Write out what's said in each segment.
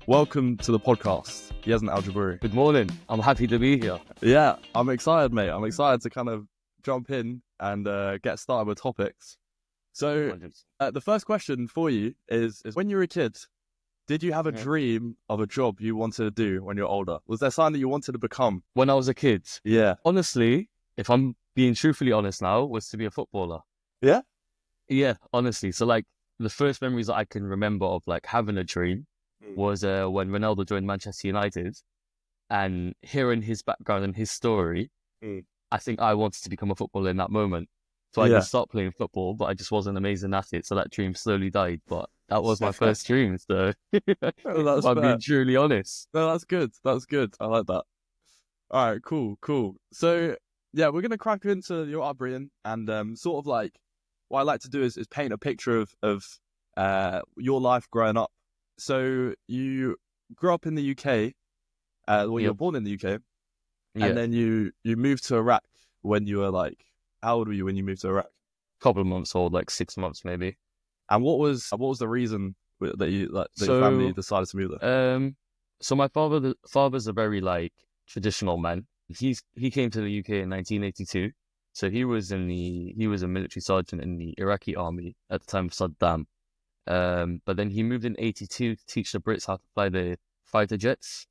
welcome to the podcast. Yezen and Al-Jboury. Good morning. I'm happy to be here. Yeah, I'm excited, mate. I'm excited to kind of jump in and get started with topics. So, the first question for you is when you were a kid, did you have a dream of a job you wanted to do when you're older? Was there something that you wanted to become? When I was a kid? Yeah. Honestly, if I'm being truthfully honest now, was to be a footballer. Yeah? Yeah, honestly. So, like, the first memories that I can remember of, like, having a dream was when Ronaldo joined Manchester United, and hearing his background and his story, I think I wanted to become a footballer in that moment. So I just stopped playing football, but I just wasn't amazing at it. So that dream slowly died. But that was my first dream. So I'm being truly honest. No, that's good. That's good. I like that. All right, cool. So yeah, we're gonna crack into your upbringing and sort of like what I like to do is paint a picture of your life growing up. So you grew up in the UK. You were born in the UK, and then you moved to Iraq when you were like, how old were you when you moved to Iraq? Couple of months old, like 6 months maybe. And what was the reason that your family decided to move there? So my father's a very like traditional man. He came to the UK in 1982. So he was a military sergeant in the Iraqi army at the time of Saddam. But then he moved in 82 to teach the Brits how to fly the fighter jets.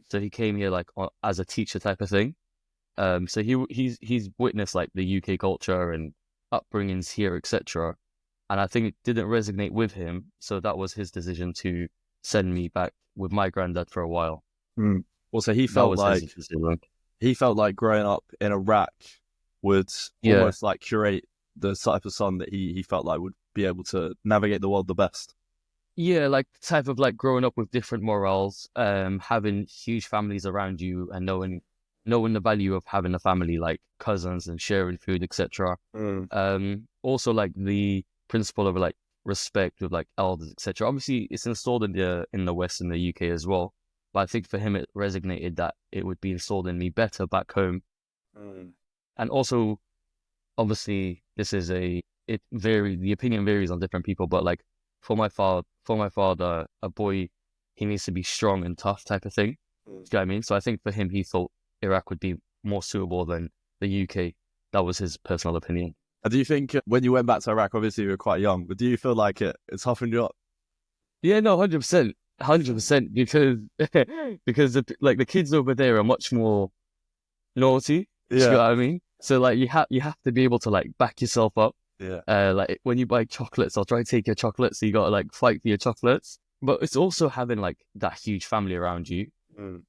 So he came here like as a teacher type of thing. So he's witnessed like the UK culture and upbringings here, etc. And I think it didn't resonate with him, so that was his decision to send me back with my granddad for a while. Well, so he felt like growing up in Iraq would almost like curate the type of son that he felt like would be able to navigate the world the best. Yeah, like type of like growing up with different morals, having huge families around you and knowing the value of having a family, like cousins and sharing food, etc. Also like the principle of like respect with like elders, etc. Obviously it's installed in the West and the UK as well, but I think for him it resonated that it would be installed in me better back home. And also obviously the opinion varies on different people, but like for my father, a boy, he needs to be strong and tough type of thing. Do you know what I mean? So I think for him, he thought Iraq would be more suitable than the UK. That was his personal opinion. And do you think when you went back to Iraq, obviously you were quite young, but do you feel like it toughened you up? Yeah, no, 100%, because the kids over there are much more naughty. Do you know what I mean? So like you have to be able to like back yourself up. Like when you buy chocolates, I'll try to take your chocolates. So you got to like fight for your chocolates. But it's also having like that huge family around you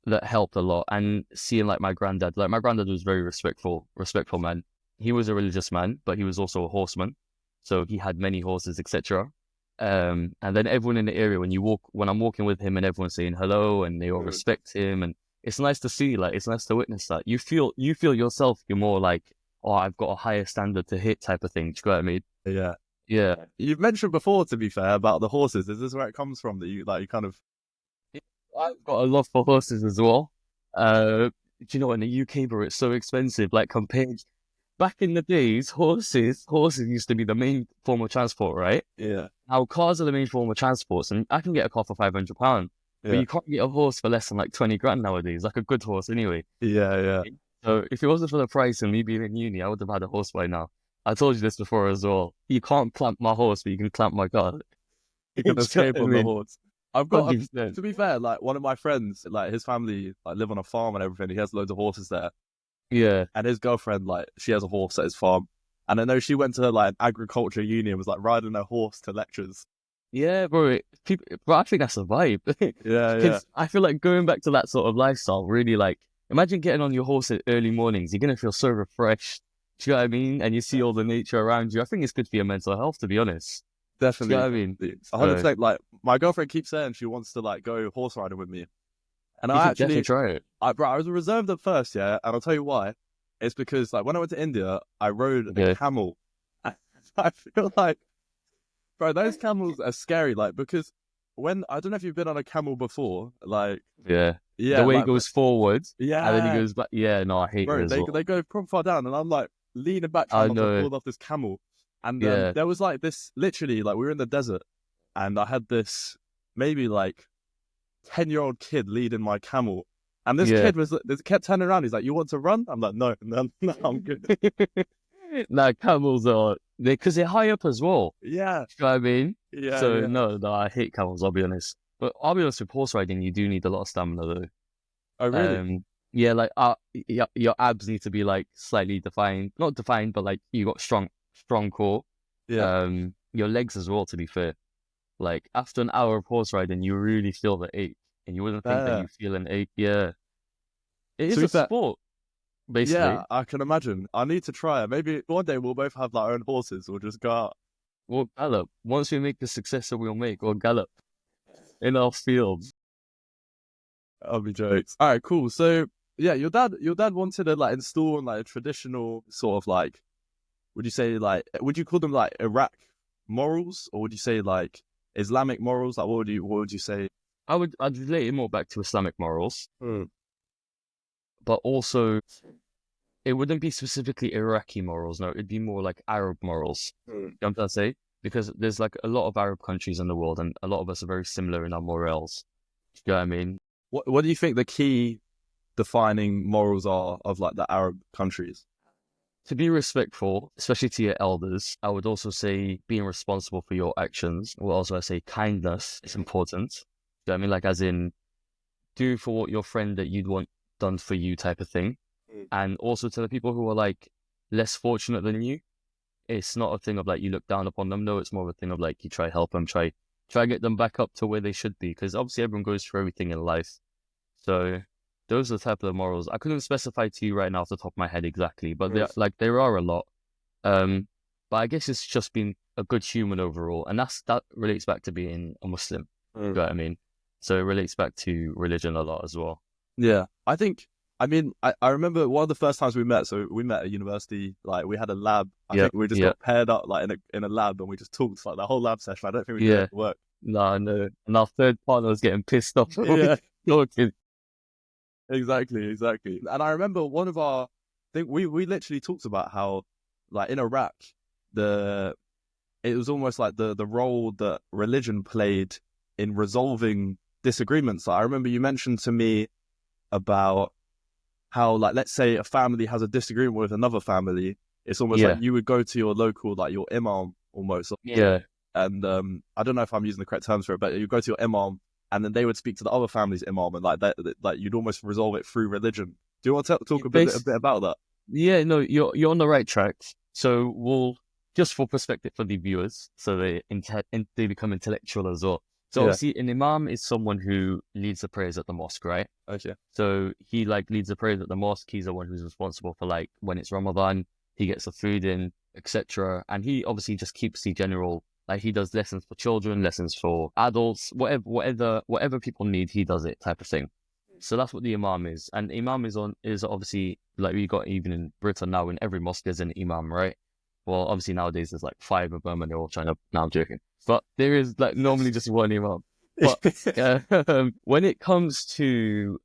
that helped a lot. And seeing like my granddad was very respectful man. He was a religious man, but he was also a horseman. So he had many horses, etc. And then everyone in the area, when I'm walking with him and everyone's saying hello and they all respect him. And it's nice to see, like, it's nice to witness that. You feel yourself, you're more like, oh, I've got a higher standard to hit type of thing. Do you know what I mean? Yeah. You've mentioned before, to be fair, about the horses. Is this where it comes from that you kind of... I've got a love for horses as well. Do you know, in the UK, bro, it's so expensive. Like compared back in the days, horses used to be the main form of transport, right? Yeah. Now cars are the main form of transport, and I can get a car for £500, but you can't get a horse for less than like 20 grand nowadays. Like a good horse, anyway. Yeah. So if it wasn't for the price and me being in uni, I would have had a horse by now. I told you this before as well. You can't clamp my horse, but you can clamp my car. You can escape on the horse. I've got, to be fair, like one of my friends, like his family, like live on a farm and everything. He has loads of horses there. Yeah. And his girlfriend, like, she has a horse at his farm. And I know she went to like an agriculture uni and was like riding her horse to lectures. Yeah, bro. I think that's a vibe. Yeah. I feel like going back to that sort of lifestyle, really like, imagine getting on your horse at early mornings. You're going to feel so refreshed. Do you know what I mean? And you see all the nature around you. I think it's good for your mental health, to be honest. Definitely. Do you know what I mean? 100%. Like, my girlfriend keeps saying she wants to like go horse riding with me. And I actually try it. I was reserved at first, yeah. And I'll tell you why. It's because like when I went to India, I rode a camel. I feel like, bro, those camels are scary. Like, because I don't know if you've been on a camel before, like... Yeah, the way he goes forward, and then he goes back. Yeah, no, I hate it as well. They go proper far down, and I'm like leaning back trying not to fall off this camel. And there was like this, literally, like we were in the desert, and I had this maybe like 10-year-old kid leading my camel. And this Yeah. kid kept turning around. He's like, "You want to run?" I'm like, "No, I'm good." Nah, camels are because they're high up as well. Yeah, You know what I mean? yeah, So yeah. no, I hate camels. I'll be honest. But I'll be honest with horse riding. You do need a lot of stamina though. Oh, really? Yeah, like your abs need to be like slightly defined, not defined, but like you got strong core. Yeah. Your legs as well. To be fair, like after an hour of horse riding, you really feel the ache, and you wouldn't think that you feel an ache. Yeah, it To is be a fair, sport, basically. yeah, I can imagine. I need to try it. Maybe one day we'll both have our own horses. We'll just go out. We'll gallop. Once we make the success that we'll make, we'll gallop in our fields. I'll be jokes. All right, cool. So yeah, your dad wanted to like install like a traditional sort of like, would you call them like Iraq morals, or would you say like Islamic morals? Like, what would you say? I'd relate it more back to Islamic morals, Hmm. but also it wouldn't be specifically Iraqi morals. No, it'd be more like Arab morals. Hmm. You know what I'm trying to say? Because there's like a lot of Arab countries in the world, and a lot of us are very similar in our morals. You know what I mean? What do you think the key defining morals are of like the Arab countries? To be respectful, especially to your elders, I would also say being responsible for your actions. Well, also I say kindness is important. You know what I mean? Like as in do for what your friend that you'd want done for you type of thing. Mm. And also to the people who are like less fortunate than you, it's not a thing of like you look down upon them. No, it's more of a thing of like you try help them, try get them back up to where they should be. Because obviously everyone goes through everything in life. So those are the type of morals. I couldn't specify to you right now off the top of my head exactly, but there are a lot. But I guess it's just being a good human overall, and that relates back to being a Muslim. You know what I mean? So it relates back to religion a lot as well. Yeah, I remember one of the first times we met. So we met at university. Like we had a lab. I think we just got paired up like in a lab, and we just talked like the whole lab session. I don't think we did it at work. No, no. And our third partner was getting pissed off. Yeah, Talking. exactly. And I remember I think we literally talked about how like in Iraq, it was almost like the role that religion played in resolving disagreements. Like, I remember you mentioned to me about how, like, let's say a family has a disagreement with another family, it's almost like you would go to your local, like your imam almost. Yeah. And I don't know if I'm using the correct terms for it, but you go to your imam and then they would speak to the other family's imam, and like that, like you'd almost resolve it through religion. Do you want to talk a bit about that? Yeah, no, you're on the right track. So we'll just for perspective for the viewers, so they become intellectual as well. So obviously, an imam is someone who leads the prayers at the mosque, right? Okay. So he like leads the prayers at the mosque. He's the one who's responsible for like when it's Ramadan, he gets the food in, etc. And he obviously just keeps the general, like he does lessons for children, lessons for adults, whatever people need, he does it type of thing. So that's what the imam is. And imam is obviously like we got even in Britain now in every mosque there's an imam, right? Well, obviously nowadays there's like 5 of them and they're all trying to. No, I'm joking. But there is like normally just one imam. But when it comes to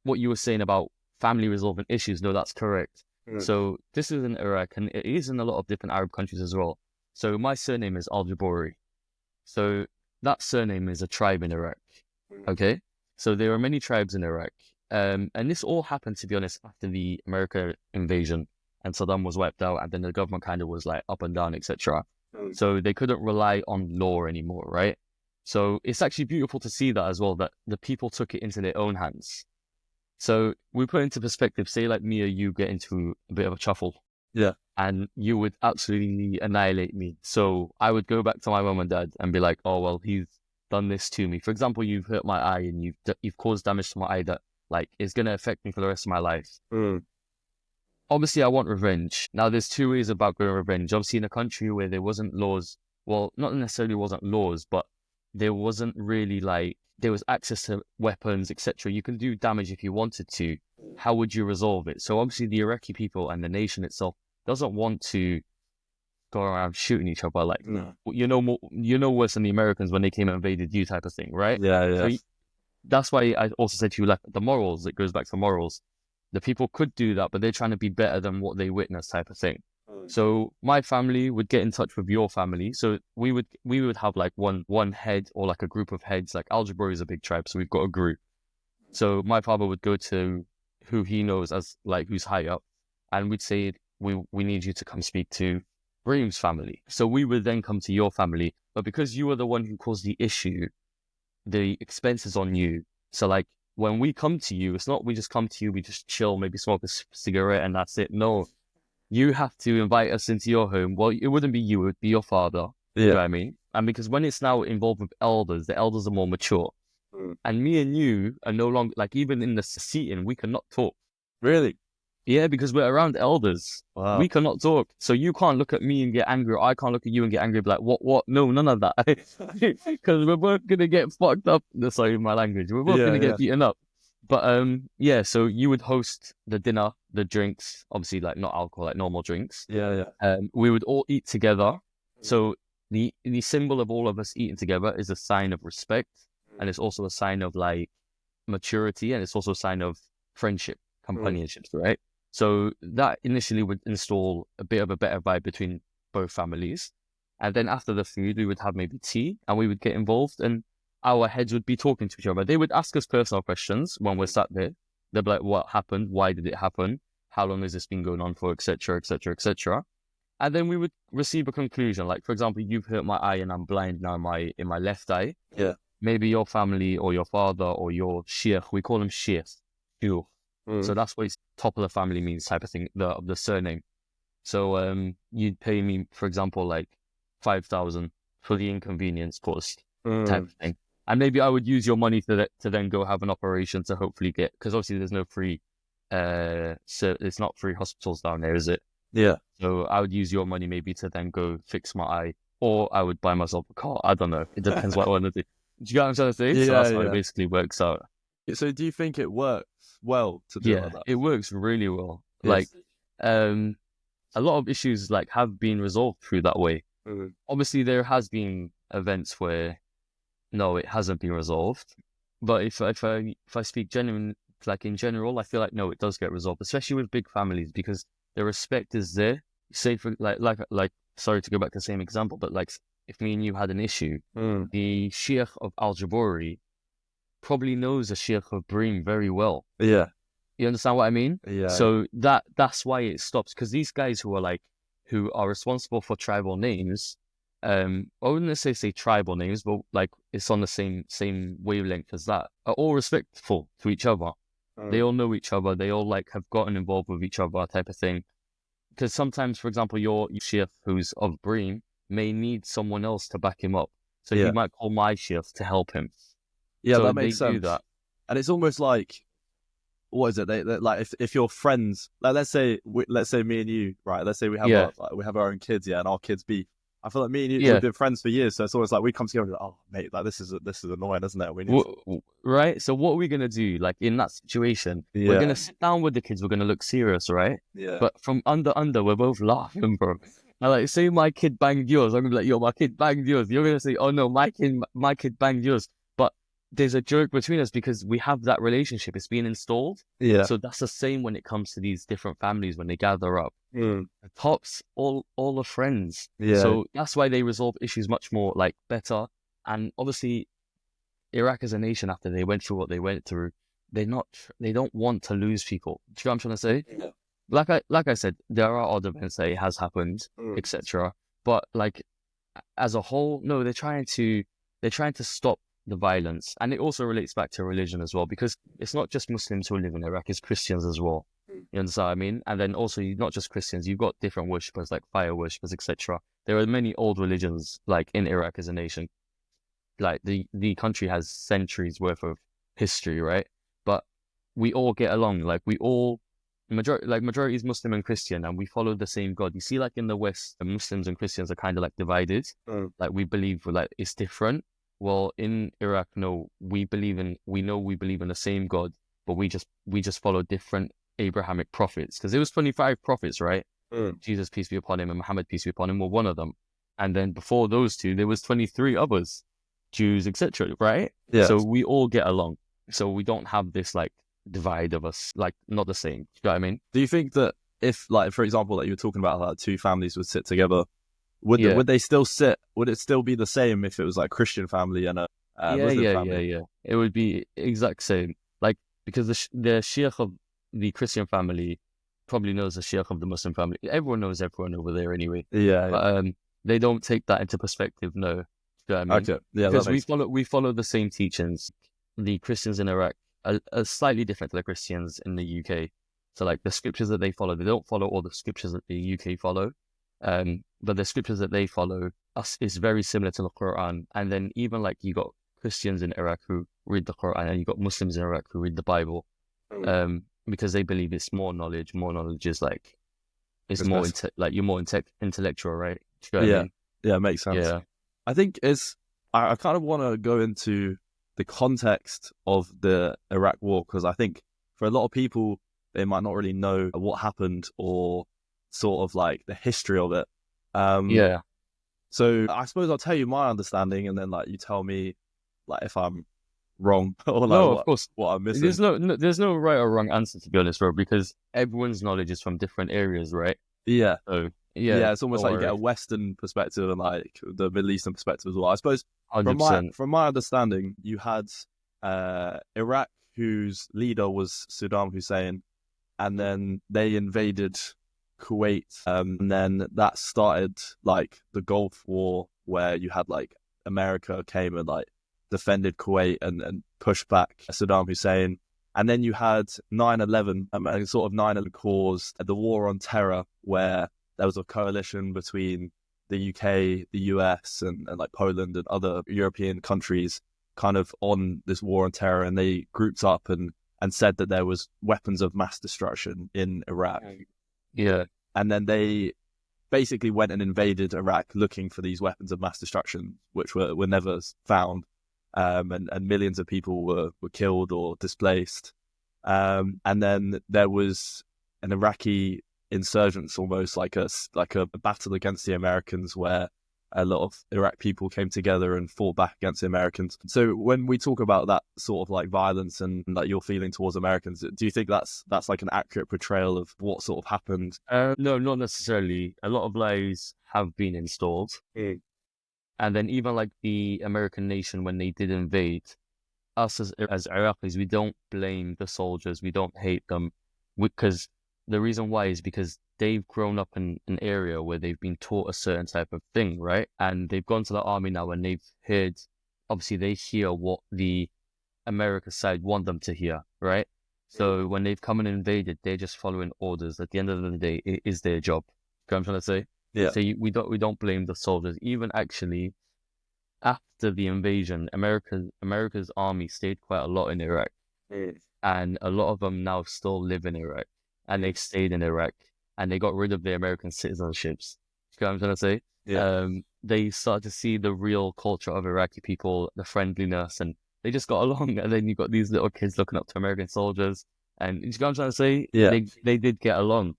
what you were saying about family resolving issues, no, that's correct. So this is in Iraq and it is in a lot of different Arab countries as well. So my surname is Al-Jboury. So that surname is a tribe in Iraq. Okay? So there are many tribes in Iraq. And this all happened, to be honest, after the American invasion and Saddam was wiped out, and then the government kind of was like up and down, etc. So they couldn't rely on law anymore, right? So it's actually beautiful to see that as well, that the people took it into their own hands. So we put into perspective, say like me or you get into a bit of a chuffle. Yeah. And you would absolutely annihilate me. So I would go back to my mum and dad and be like, oh, well, he's done this to me. For example, you've hurt my eye and you've caused damage to my eye that like is going to affect me for the rest of my life. Obviously, I want revenge. Now, there's 2 ways about going revenge. Obviously, in a country where there wasn't laws, well, not necessarily wasn't laws, but there wasn't really like, there was access to weapons, etc. You can do damage if you wanted to. How would you resolve it? So obviously the Iraqi people and the nation itself doesn't want to go around shooting each other like, you know worse than the Americans when they came and invaded you type of thing, right? Yeah. So that's why I also said to you, like, the morals, it goes back to morals. The people could do that, but they're trying to be better than what they witnessed type of thing. So my family would get in touch with your family. So we would have like one head or like a group of heads. Like Al-Jboury is a big tribe, so we've got a group. So my father would go to who he knows as like who's high up, and we'd say we need you to come speak to Bream's family. So we would then come to your family, but because you were the one who caused the issue, the expense is on you. So like when we come to you, it's not we just come to you, we just chill, maybe smoke a cigarette and that's it. No, you have to invite us into your home. Well, it wouldn't be you, it would be your father. You know what I mean? And because when it's now involved with elders, the elders are more mature. And me and you are no longer, like even in the seating, we cannot talk. Really? Yeah, because we're around elders. Wow. We cannot talk. So you can't look at me and get angry, or I can't look at you and get angry, be like, what? No, none of that. Because we're both going to get fucked up. Sorry, my language. We're both going to get beaten up. But yeah, so you would host the dinner, the drinks, obviously like not alcohol, like normal drinks. Yeah. We would all eat together. So the symbol of all of us eating together is a sign of respect. And it's also a sign of like maturity, and it's also a sign of friendship, companionship, right? So that initially would install a bit of a better vibe between both families. And then after the food, we would have maybe tea and we would get involved, and our heads would be talking to each other. They would ask us personal questions when we're sat there. They'd be like, what happened? Why did it happen? How long has this been going on for, etc., etc., etc. And then we would receive a conclusion. Like, for example, you've hurt my eye and I'm blind now in my left eye. Yeah. Maybe your family or your father or your sheikh, we call him sheikh. So that's what his top of the family means, type of thing, the surname. So you'd pay me, for example, like 5,000 for the inconvenience cost, type of thing. And maybe I would use your money to then go have an operation to hopefully get, because obviously there's no free, so it's not free hospitals down there, is it? Yeah. So I would use your money maybe to then go fix my eye, or I would buy myself a car. I don't know. It depends what I want to do. Do you get what I'm trying to say? Yeah, So that's how it basically works out. So do you think it works well to do it like that? It works really well. Yes. Like, a lot of issues like have been resolved through that way. Obviously, there has been events where no, it hasn't been resolved. But if I speak genuine, like in general, I feel like no, it does get resolved, especially with big families, because the respect is there. Say for like sorry to go back to the same example, but like if me and you had an issue, the Sheikh of Al-Jboury probably knows the Sheikh of Bream very well. Yeah. You understand what I mean? Yeah. So that's why it stops, because these guys who are responsible for tribal names, I wouldn't say tribal names, but like it's on the same wavelength as that, are all respectful to each other. They all know each other. They all like have gotten involved with each other, type of thing. Because sometimes, for example, your sheikh who's of Bream may need someone else to back him up. So he might call my sheikh to help him. Yeah, so that makes sense. Do that. And it's almost like, what is it? They like if you're friends, like let's say me and you, right? Let's say we have our own kids, and our kids be. I feel like me and you we've been friends for years, so it's always like we come together and oh mate, like this is annoying, isn't it? We need right. So what are we gonna do? Like in that situation, we're gonna sit down with the kids. We're gonna look serious, right? Yeah. But from under, we're both laughing, bro. Now, like, say my kid banged yours, I'm gonna be like, yo, my kid banged yours. You're gonna say, oh no, my kid banged yours. But there's a joke between us because we have that relationship. It's being installed. Yeah. So that's the same when it comes to these different families when they gather up. The tops all are friends. Yeah. So that's why they resolve issues much more like better. And obviously, Iraq as a nation, after they went through what they went through, they don't want to lose people. Do you know what I'm trying to say? Yeah. Like I said, there are odd events that it has happened, etc. But like as a whole, no, they're trying to stop the violence, and it also relates back to religion as well, because it's not just Muslims who live in Iraq; it's Christians as well. You understand what I mean? And then also, not just Christians, you've got different worshippers like fire worshippers, etc. There are many old religions like in Iraq as a nation. Like the country has centuries worth of history, right? But we all get along. Like majority is Muslim and Christian, and we follow the same God. You see, like in the West, the Muslims and Christians are kind of like divided. Like we believe like it's different. Well, in Iraq, no, we believe in the same God, but we just follow different Abrahamic prophets, because there was 25 prophets, right? Jesus, peace be upon him, and Muhammad, peace be upon him, were one of them. And then before those two, there was 23 others, Jews, etc., right? Yeah. So we all get along. So we don't have this like divide of us, like not the same. You know what I mean? Do you think that if, like, for example, like you were talking about, like two families would sit together, Yeah. would they still sit? Would it still be the same if it was like Christian family and a Muslim family? Yeah. It would be exact same. Like, because the sheikh of the Christian family probably knows the sheikh of the Muslim family. Everyone knows everyone over there anyway. Yeah, But they don't take that into perspective. No, you know what I mean? okay, yeah, Because that makes we follow the same teachings. The Christians in Iraq are slightly different to the Christians in the UK. So like the scriptures that they follow, they don't follow all the scriptures that the UK follow. But the scriptures that they follow is very similar to the Quran. And then even like you got Christians in Iraq who read the Quran, and you got Muslims in Iraq who read the Bible. Because they believe it's more knowledge. More knowledge is like it's more like you're more intellectual, right? Do you know what I mean? Yeah, it makes sense. Yeah. I think I kind of want to go into the context of the Iraq war, because I think for a lot of people, they might not really know what happened or sort of like the history of it. Yeah. So I suppose I'll tell you my understanding, and then like you tell me like if I'm wrong or like No, of course. what I'm missing. There's no right or wrong answer, to be honest, bro, because everyone's knowledge is from different areas, right? Yeah. So yeah, it's almost like you get a Western perspective and like the Middle Eastern perspective as well. I suppose 100%. from my understanding, you had Iraq, whose leader was Saddam Hussein, and then they invaded Kuwait, and then that started like the Gulf War, where you had like America came and like defended Kuwait and pushed back Saddam Hussein. And then you had 9/11, and sort of 9/11 caused the war on terror, where there was a coalition between the UK, the US, and like Poland and other European countries kind of on this war on terror. And they grouped up and said that there was weapons of mass destruction in Iraq. Yeah. And then they basically went and invaded Iraq looking for these weapons of mass destruction, which were never found. And millions of people were killed or displaced. And then there was an Iraqi insurgents, almost like a battle against the Americans, where a lot of Iraq people came together and fought back against the Americans. So when we talk about that sort of like violence and like your feeling towards Americans, do you think that's like an accurate portrayal of what sort of happened? No, not necessarily. A lot of lies have been installed. And then even like the American nation, when they did invade, us as Iraqis, we don't blame the soldiers. We don't hate them, because the reason why is because they've grown up in an area where they've been taught a certain type of thing, right? And they've gone to the army now, and they've heard, obviously they hear what the America side want them to hear, right? So when they've come and invaded, they're just following orders. At the end of the day, it is their job. You know what I'm trying to say? Yeah. So we don't blame the soldiers. Even actually, after the invasion, America's army stayed quite a lot in Iraq, and a lot of them now still live in Iraq, and they've stayed in Iraq, and they got rid of their American citizenships. You know what I'm trying to say? Yeah. They started to see the real culture of Iraqi people, the friendliness, and they just got along. And then you got these little kids looking up to American soldiers, and you know what I'm trying to say? Yeah. They did get along.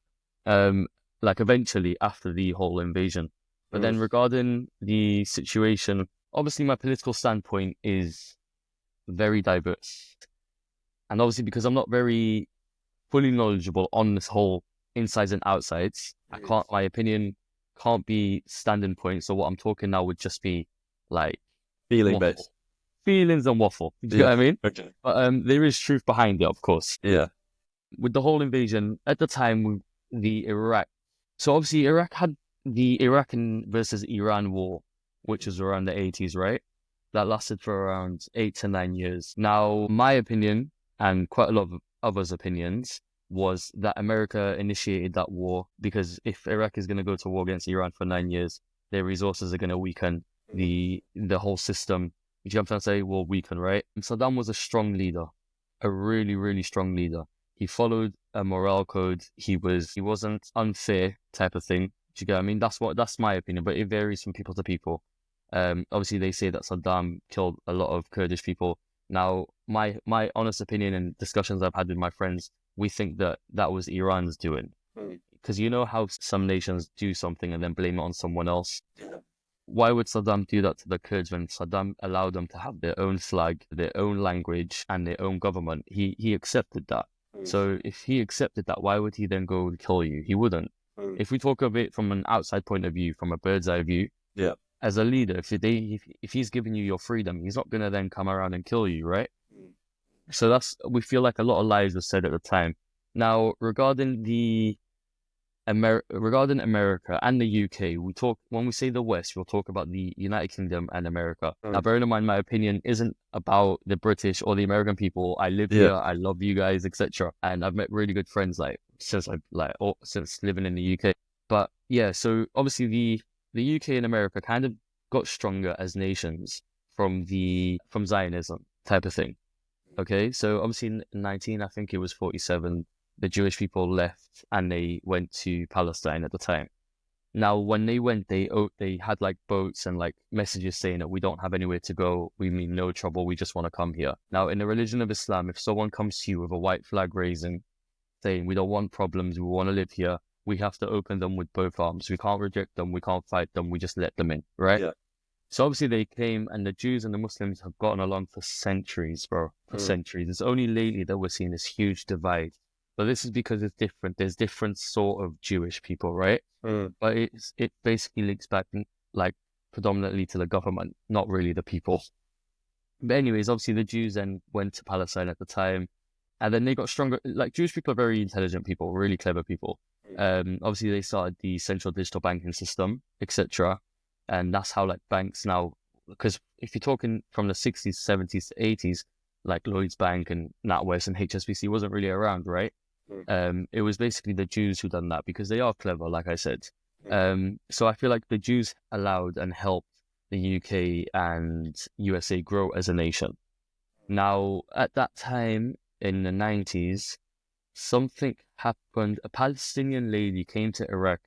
Like eventually after the whole invasion. But then regarding the situation, obviously my political standpoint is very diverse. And obviously because I'm not very fully knowledgeable on this whole insides and outsides, my opinion can't be standing point. So what I'm talking now would just be like feeling based. Feelings and waffle. Do you know what I mean? Okay. But there is truth behind it, of course. Yeah. With the whole invasion, at the time, the Iraq. So obviously Iraq had the Iraq versus Iran war, which was around the 80s, right? That lasted for around 8 to 9 years. Now, my opinion, and quite a lot of others' opinions, was that America initiated that war because if Iraq is going to go to war against Iran for 9 years, their resources are going to weaken. The whole system, you know what I'm trying to say, will weaken, right? And Saddam was a strong leader, a really, really strong leader. He followed a morale code. He wasn't unfair type of thing. Do you get what I mean? That's my opinion, but it varies from people to people. Obviously they say that Saddam killed a lot of Kurdish people. Now, my honest opinion and discussions I've had with my friends, we think that was Iran's doing. Because you know how some nations do something and then blame it on someone else? Why would Saddam do that to the Kurds when Saddam allowed them to have their own flag, their own language, and their own government? He accepted that. So if he accepted that, why would he then go and kill you? He wouldn't. If we talk of it from an outside point of view, from a bird's eye view, as a leader, if he's giving you your freedom, he's not gonna then come around and kill you, right? So we feel like a lot of lies were said at the time. Now, regarding America and the UK, when we say the West, we'll talk about the United Kingdom and America. Now, bearing in mind, my opinion isn't about the British or the American people. I live here, I love you guys, etc. And I've met really good friends since living in the UK. But yeah, so obviously the UK and America kind of got stronger as nations from Zionism type of thing. Okay, so obviously in I think it was 47, the Jewish people left and they went to Palestine at the time. Now, when they went, they had like boats and like messages saying that we don't have anywhere to go. We mean no trouble. We just want to come here. Now, in the religion of Islam, if someone comes to you with a white flag raising, saying we don't want problems, we want to live here, we have to open them with both arms. We can't reject them. We can't fight them. We just let them in, right? Yeah. So obviously they came, and the Jews and the Muslims have gotten along for centuries, bro. For centuries. It's only lately that we're seeing this huge divide. But this is because it's different. There's different sort of Jewish people, right? But it basically links back like predominantly to the government, not really the people. But anyways, obviously the Jews then went to Palestine at the time, and then they got stronger. Like Jewish people are very intelligent people, really clever people. Obviously they started the central digital banking system, etc. And that's how like banks now, because if you're talking from the 60s, 70s, 80s, like Lloyd's Bank and NatWest and HSBC wasn't really around, right? It was basically the Jews who done that because they are clever, like I said. So I feel like the Jews allowed and helped the UK and USA grow as a nation. Now, at that time in the 90s, something happened. A Palestinian lady came to Iraq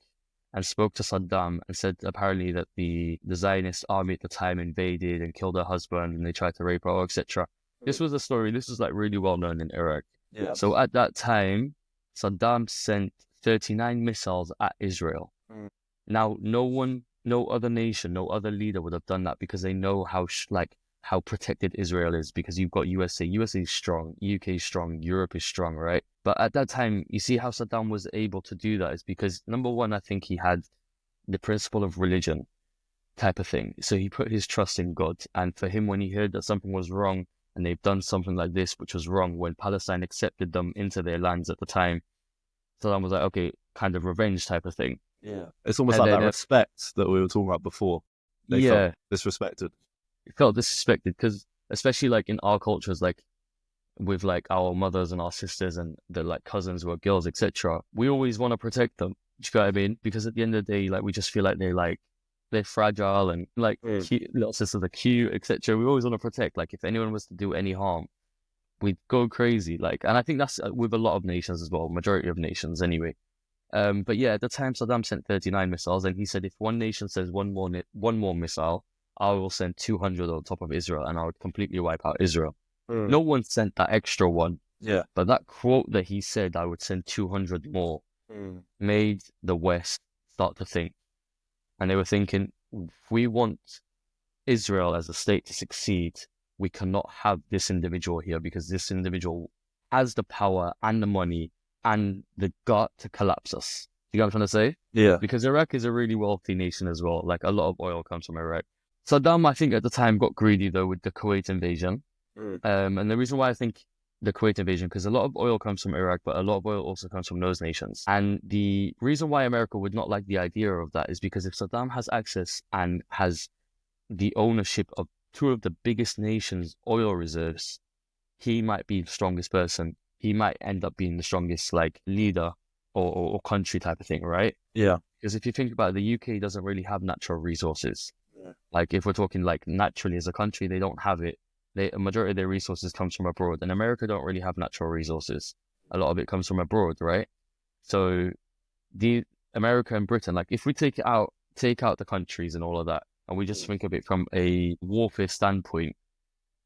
and spoke to Saddam and said apparently that the Zionist army at the time invaded and killed her husband and they tried to rape her, etc. This was a story. This was like really well known in Iraq. Yeah. So at that time, Saddam sent 39 missiles at Israel. Now, no other nation, no other leader would have done that because they know how protected Israel is, because you've got USA. USA is strong, UK is strong, Europe is strong, right? But at that time, you see how Saddam was able to do that is because, number one, I think he had the principle of religion type of thing. So he put his trust in God. And for him, when he heard that something was wrong and they've done something like this, which was wrong, when Palestine accepted them into their lands at the time, Saddam was like, okay, kind of revenge type of thing. Yeah. It's almost like that respect that we were talking about before. They felt disrespected. Felt disrespected because especially like in our cultures, like with like our mothers and our sisters and the like cousins who are girls, etc., we always want to protect them. Do you know what I mean? Because at the end of the day, like we just feel like they're fragile and like cute, little sisters are cute, etc. We always want to protect. Like if anyone was to do any harm, we'd go crazy. Like, and I think that's with a lot of nations as well, majority of nations anyway. But yeah, at the time Saddam sent 39 missiles, and he said if one nation says one more missile, I will send 200 on top of Israel, and I would completely wipe out Israel. No one sent that extra one. Yeah. But that quote that he said, I would send 200 more, made the West start to think. And they were thinking, if we want Israel as a state to succeed, we cannot have this individual here because this individual has the power and the money and the gut to collapse us. You know what I'm trying to say? Yeah. Because Iraq is a really wealthy nation as well. Like a lot of oil comes from Iraq. Saddam, I think at the time, got greedy though with the Kuwait invasion. And the reason why I think the Kuwait invasion, because a lot of oil comes from Iraq, but a lot of oil also comes from those nations. And the reason why America would not like the idea of that is because if Saddam has access and has the ownership of two of the biggest nations' oil reserves, he might be the strongest person. He might end up being the strongest like leader or country type of thing, right? Yeah. Because if you think about it, the UK doesn't really have natural resources. Yeah. Like if we're talking like naturally as a country, they don't have it. A majority of their resources comes from abroad, and America don't really have natural resources. A lot of it comes from abroad, right? So the America and Britain, like if we take out the countries and all of that, and we just think of it from a warfare standpoint,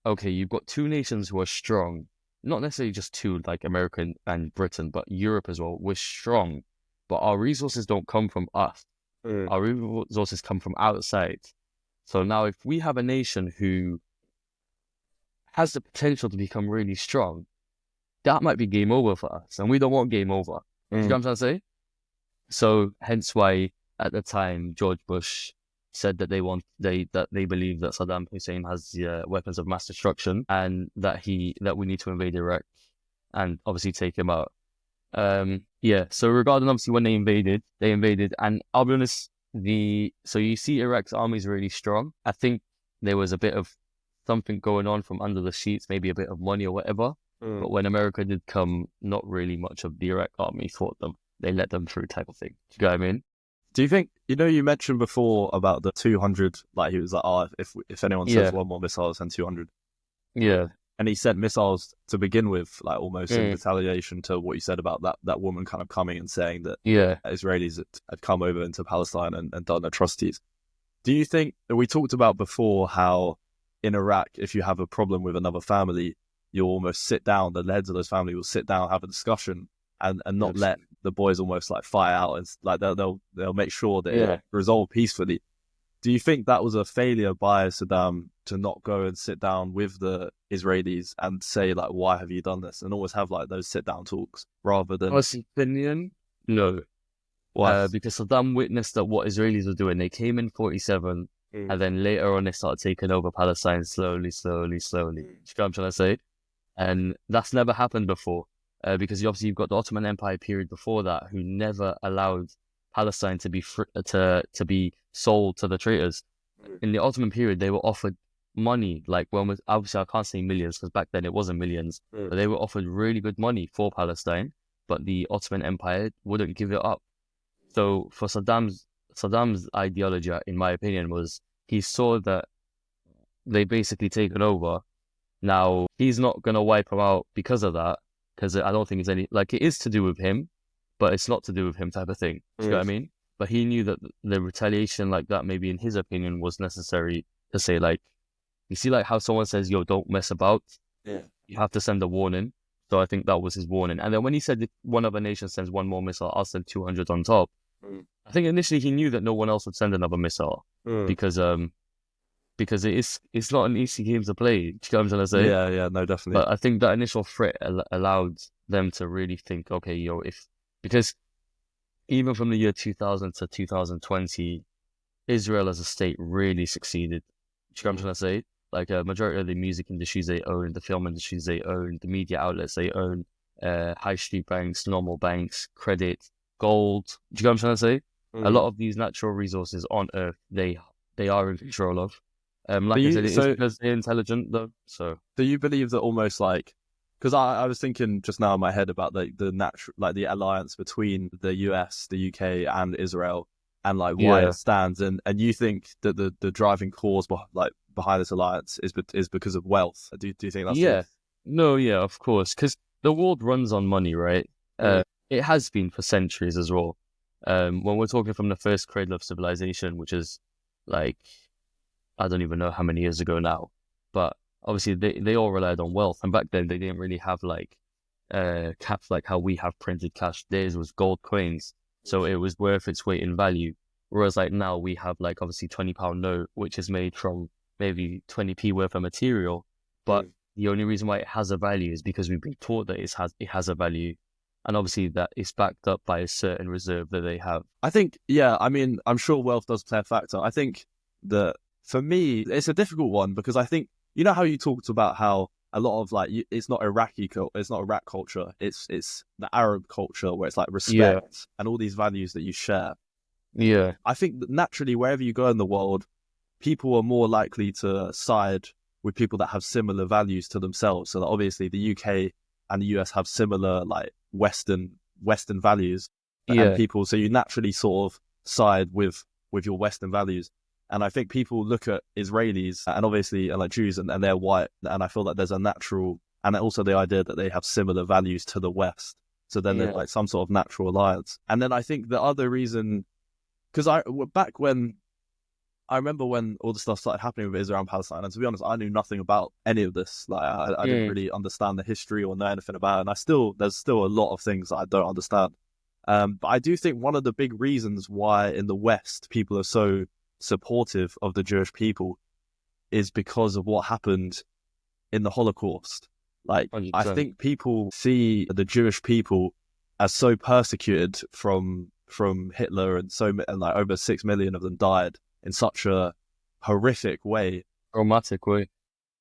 okay, you've got two nations who are strong, not necessarily just two, like America and Britain, but Europe as well. We're strong, but our resources don't come from us. Our resources come from outside. So now if we have a nation who has the potential to become really strong, that might be game over for us, and we don't want game over. You know what I'm trying to say? So hence why at the time George Bush said that they believe that Saddam Hussein has weapons of mass destruction, and that we need to invade Iraq and obviously take him out. So regarding obviously when they invaded, and I'll be honest, so you see Iraq's army is really strong. I think there was a bit of something going on from under the sheets, maybe a bit of money or whatever. But when America did come, not really much of the Iraq army fought them. They let them through, type of thing. Do you know what I mean? Do you think, you mentioned before about the 200, like he was like, oh, if anyone says one more missile, I'll send 200. Yeah. And he sent missiles to begin with, like almost in retaliation to what you said about that woman kind of coming and saying that Israelis had come over into Palestine and done atrocities. Do you think, we talked about before how in Iraq, if you have a problem with another family, you'll almost sit down, the heads of those families will sit down, have a discussion and not let the boys almost like fight out, and like they'll make sure that it resolved peacefully. Do you think that was a failure by Saddam to not go and sit down with the Israelis and say like, why have you done this? And always have like those sit down talks rather than... My opinion, no. Why? Because Saddam witnessed that what Israelis were doing. They came in 47 and then later on they started taking over Palestine slowly. You know what I'm trying to say? And that's never happened before. Because obviously you've got the Ottoman Empire period before that, who never allowed Palestine to be to be sold to the traitors. In the Ottoman period, they were offered money, like obviously I can't say millions because back then it wasn't millions, but they were offered really good money for Palestine, but the Ottoman Empire wouldn't give it up. So for Saddam's ideology, in my opinion, was he saw that they basically taken over. Now he's not gonna wipe them out because of that. Because I don't think it's it is to do with him, but it's not to do with him type of thing. Do you know what I mean? But he knew that the retaliation like that, maybe in his opinion, was necessary to say like, you see like how someone says, yo, don't mess about. Yeah. You have to send a warning. So I think that was his warning. And then when he said if one other nation sends one more missile, I'll send 200 on top. I think initially he knew that no one else would send another missile because it's not an easy game to play. Do you know what I'm trying to say? Yeah, no, definitely. But I think that initial threat allowed them to really think, okay, because even from the year 2000 to 2020, Israel as a state really succeeded. Do you know what I'm trying to say? Like a majority of the music industries they own, the film industries they own, the media outlets they own, high street banks, normal banks, credit, gold. Do you know what I'm trying to say? A lot of these natural resources on Earth, they are in control of. Like I said, it's because they're intelligent, though. So, do you believe that almost like, because I was thinking just now in my head about the natural, like the alliance between the US, the UK, and Israel, and like why it stands, and you think that the driving cause behind this alliance is because of wealth? Do you think that's of course, because the world runs on money, right? It has been for centuries as well. When we're talking from the first cradle of civilization, which is like, I don't even know how many years ago now, but obviously they all relied on wealth, and back then they didn't really have like caps like how we have printed cash. Theirs was gold coins, so it was worth its weight in value. Whereas like now we have like obviously £20 note, which is made from maybe 20p worth of material, but the only reason why it has a value is because we've been taught that it has a value, and obviously that is backed up by a certain reserve that they have. I think, I mean, I'm sure wealth does play a factor. I think that for me, it's a difficult one because I think, you know how you talked about how a lot of like, it's not it's not Iraq culture, it's the Arab culture where it's like respect and all these values that you share. Yeah. I think that naturally, wherever you go in the world, people are more likely to side with people that have similar values to themselves. So that obviously the UK and the US have similar like Western values, and people, so you naturally sort of side with your Western values. And I think people look at Israelis and obviously like Jews and they're white, and I feel that there's a natural, and also the idea that they have similar values to the West. So then there's like some sort of natural alliance. And then I think the other reason, because I remember when all the stuff started happening with Israel and Palestine, and to be honest, I knew nothing about any of this. Like I didn't really understand the history or know anything about it. And there's still a lot of things that I don't understand. But I do think one of the big reasons why in the West people are so supportive of the Jewish people is because of what happened in the Holocaust. Like, I 100%. think people see the Jewish people as so persecuted from Hitler, and like over 6 million of them died in such a horrific way. Dramatic way.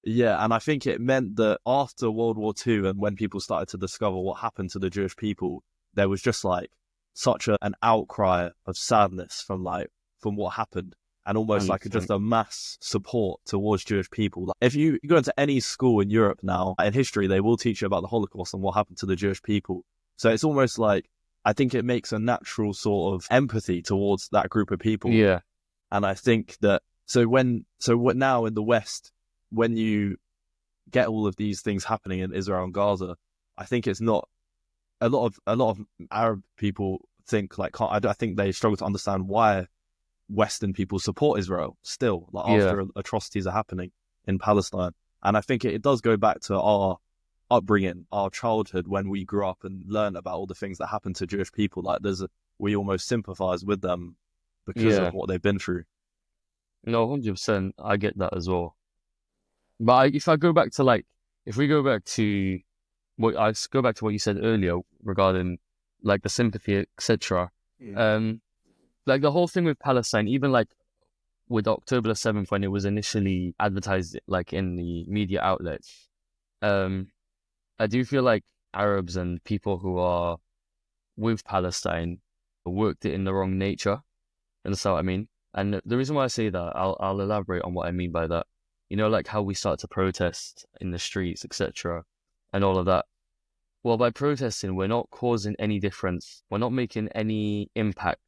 Yeah, and I think it meant that after World War II, and when people started to discover what happened to the Jewish people, there was just like such an outcry of sadness from what happened, and almost like 100%. just a mass support towards Jewish people. Like, if you go into any school in Europe now, in history, they will teach you about the Holocaust and what happened to the Jewish people. So it's almost like, I think it makes a natural sort of empathy towards that group of people. Yeah. And I think that what now in the West, when you get all of these things happening in Israel and Gaza, I think it's not a lot of Arab people think like, I think they struggle to understand why Western people support Israel still, like after atrocities are happening in Palestine. And I think it does go back to our upbringing, our childhood, when we grew up and learned about all the things that happened to Jewish people. Like we almost sympathize with them because of what they've been through. No, 100%. I get that as well. But if we go back to what you said earlier regarding like the sympathy, etc. Like the whole thing with Palestine, even like with October the 7th, when it was initially advertised like in the media outlets, I do feel like Arabs and people who are with Palestine worked it in the wrong nature. Understand what I mean? And the reason why I say that, I'll elaborate on what I mean by that. You know, like how we start to protest in the streets, etc., and all of that. Well, by protesting, we're not causing any difference. We're not making any impact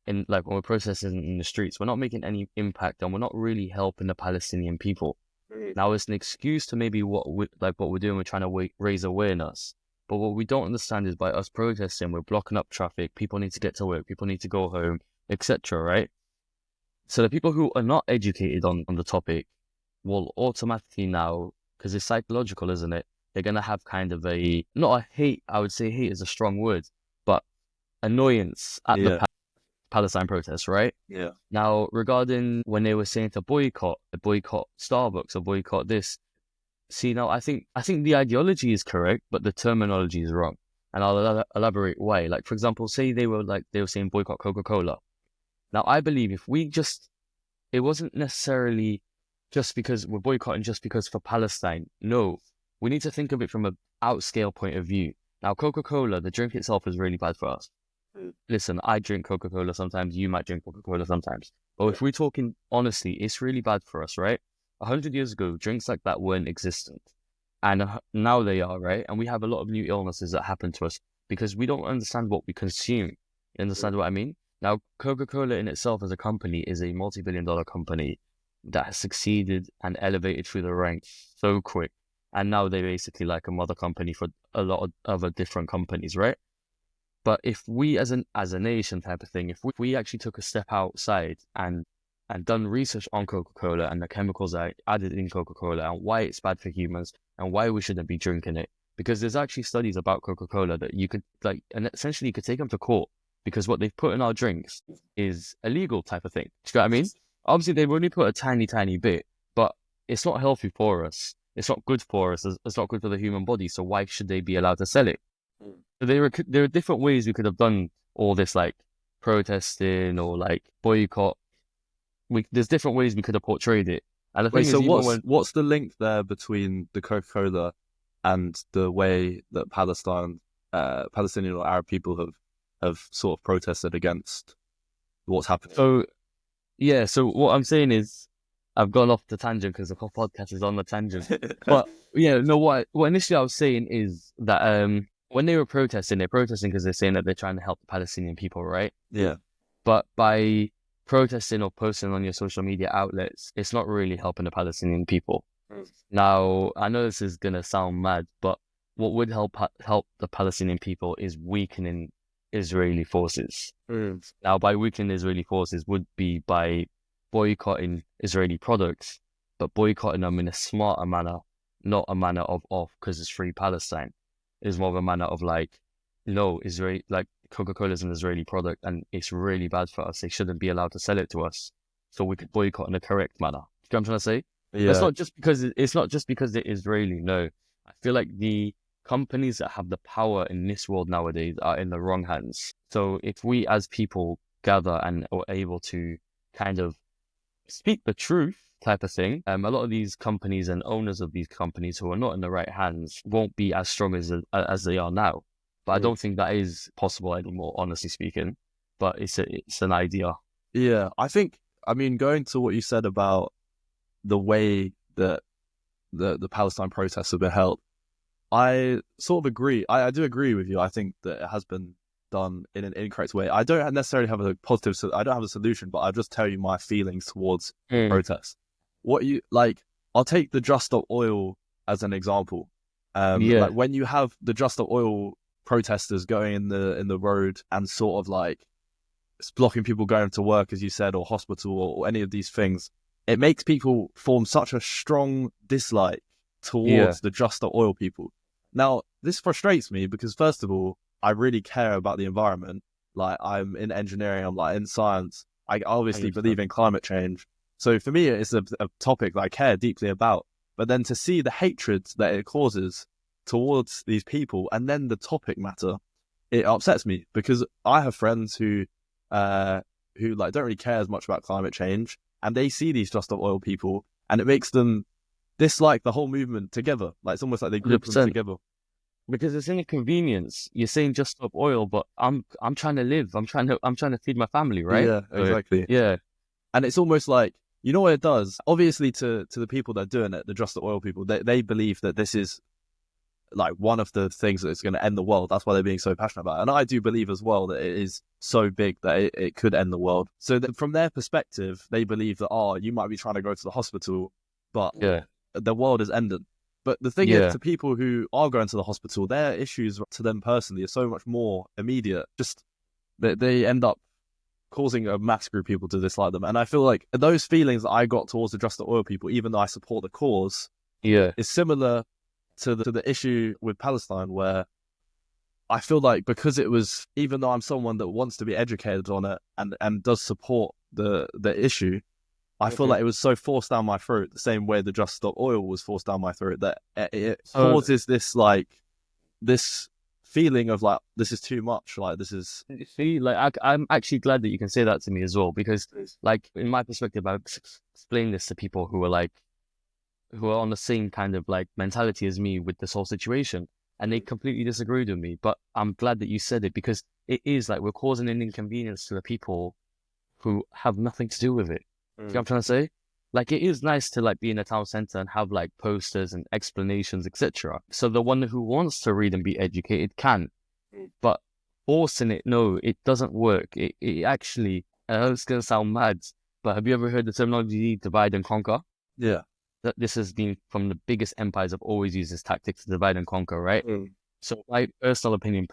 in, like, when we're protesting in the streets, we're not making any impact, and we're not really helping the Palestinian people. Now, it's an excuse to maybe what we're doing. We're trying to raise awareness. But what we don't understand is by us protesting, we're blocking up traffic. People need to get to work. People need to go home, etc., right? So the people who are not educated on the topic will automatically now, because it's psychological, isn't it? They're going to have kind of not a hate, I would say hate is a strong word, but annoyance at the Palestine protests, right? Yeah. Now, regarding when they were saying to boycott Starbucks or boycott this, see, now I think the ideology is correct, but the terminology is wrong. And I'll elaborate why. Like, for example, say they were saying boycott Coca-Cola. Now, I believe it wasn't necessarily just because we're boycotting just because for Palestine. No, we need to think of it from an outscale point of view. Now, Coca-Cola, the drink itself is really bad for us. Listen, I drink Coca-Cola sometimes, you might drink Coca-Cola sometimes. But if we're talking honestly, it's really bad for us, right? 100 years ago, drinks like that weren't existent. And now they are, right? And we have a lot of new illnesses that happen to us because we don't understand what we consume. You understand what I mean? Now, Coca-Cola in itself as a company is a multi-billion-dollar company that has succeeded and elevated through the ranks so quick. And now they're basically like a mother company for a lot of other different companies, right? But if we as a nation type of thing, if we actually took a step outside and done research on Coca-Cola and the chemicals that are added in Coca-Cola and why it's bad for humans and why we shouldn't be drinking it, because there's actually studies about Coca-Cola that you could and essentially you could take them to court because what they've put in our drinks is illegal type of thing. Do you know what I mean? Obviously, they've only put a tiny, tiny bit, but it's not healthy for us. It's not good for us. It's not good for the human body. So why should they be allowed to sell it? So there are different ways we could have done all this, like protesting or like boycott. There's different ways we could have portrayed it. And the thing is, what's the link there between the Coca-Cola and the way that Palestinian or Arab people have sort of protested against what's happening? So what I'm saying is, I've gone off the tangent because the whole podcast is on the tangent. But what initially I was saying is that when they were protesting, they're protesting because they're saying that they're trying to help the Palestinian people, right? Yeah. But by protesting or posting on your social media outlets, it's not really helping the Palestinian people. Now, I know this is gonna sound mad, but what would help the Palestinian people is weakening Israeli forces. Now, by weakening Israeli forces would be by boycotting Israeli products, but boycotting them in a smarter manner, not a manner of because it's free Palestine. It's more of a manner of Israel, like Coca-Cola is an Israeli product and it's really bad for us. They shouldn't be allowed to sell it to us. So we could boycott in the correct manner. You know what I'm trying to say? Yeah. It's not just because it is Israeli. No, I feel like the companies that have the power in this world nowadays are in the wrong hands. So if we as people gather and are able to kind of speak the truth type of thing, a lot of these companies and owners of these companies who are not in the right hands won't be as strong as they are now. But I don't think that is possible anymore, honestly speaking. But it's an idea. Yeah, I mean, going to what you said about the way that the Palestine protests have been held, I sort of agree. I do agree with you. I think that it has been done in an incorrect way. I don't necessarily have a positive, I don't have a solution, but I'll just tell you my feelings towards protests. What you like, I'll take the Just Stop Oil as an example. Like when you have the Just Stop Oil protesters going in the road and sort of like blocking people going to work, as you said, or hospital, or any of these things, it makes people form such a strong dislike towards the Just Stop Oil people. Now, this frustrates me because, first of all, I really care about the environment. Like, I'm in engineering, I'm like in science. I obviously believe in climate change. So for me, it's a topic that I care deeply about. But then to see the hatred that it causes towards these people, and then the topic matter, it upsets me because I have friends who like don't really care as much about climate change, and they see these Just Stop Oil people, and it makes them dislike the whole movement together. Like it's almost like they group them together. Because it's inconvenience. You're saying Just Stop Oil, but I'm trying to live. I'm trying to feed my family, right? Yeah, exactly. Yeah. And it's almost like, you know what it does? Obviously to the people that are doing it, the Just Stop Oil people, they believe that this is like one of the things that's going to end the world. That's why they're being so passionate about it. And I do believe as well that it is so big that it could end the world. So that from their perspective, they believe that, oh, you might be trying to go to the hospital, but the world is ended. But the thing is, to people who are going to the hospital, their issues to them personally are so much more immediate. Just that they end up causing a mass group of people to dislike them. And I feel like those feelings that I got towards the Just Stop Oil people, even though I support the cause, is similar to the issue with Palestine, where I feel like because it was, even though I'm someone that wants to be educated on it and does support the issue, I feel like it was so forced down my throat, the same way the Just Stop Oil was forced down my throat, that it causes this feeling of like, this is too much. Like, this is... See, like, I'm actually glad that you can say that to me as well, because like, in my perspective, I've explained this to people who are on the same kind of like mentality as me with this whole situation, and they completely disagreed with me. But I'm glad that you said it, because it is like we're causing an inconvenience to the people who have nothing to do with it. You know what I'm trying to say? Like, it is nice to like be in a town center and have like posters and explanations, etc. So the one who wants to read and be educated can. But forcing it, no, it doesn't work. It actually, I know it's gonna sound mad, but have you ever heard the terminology divide and conquer? Yeah. That this has been from the biggest empires have always used this tactic to divide and conquer, right? So my personal opinion,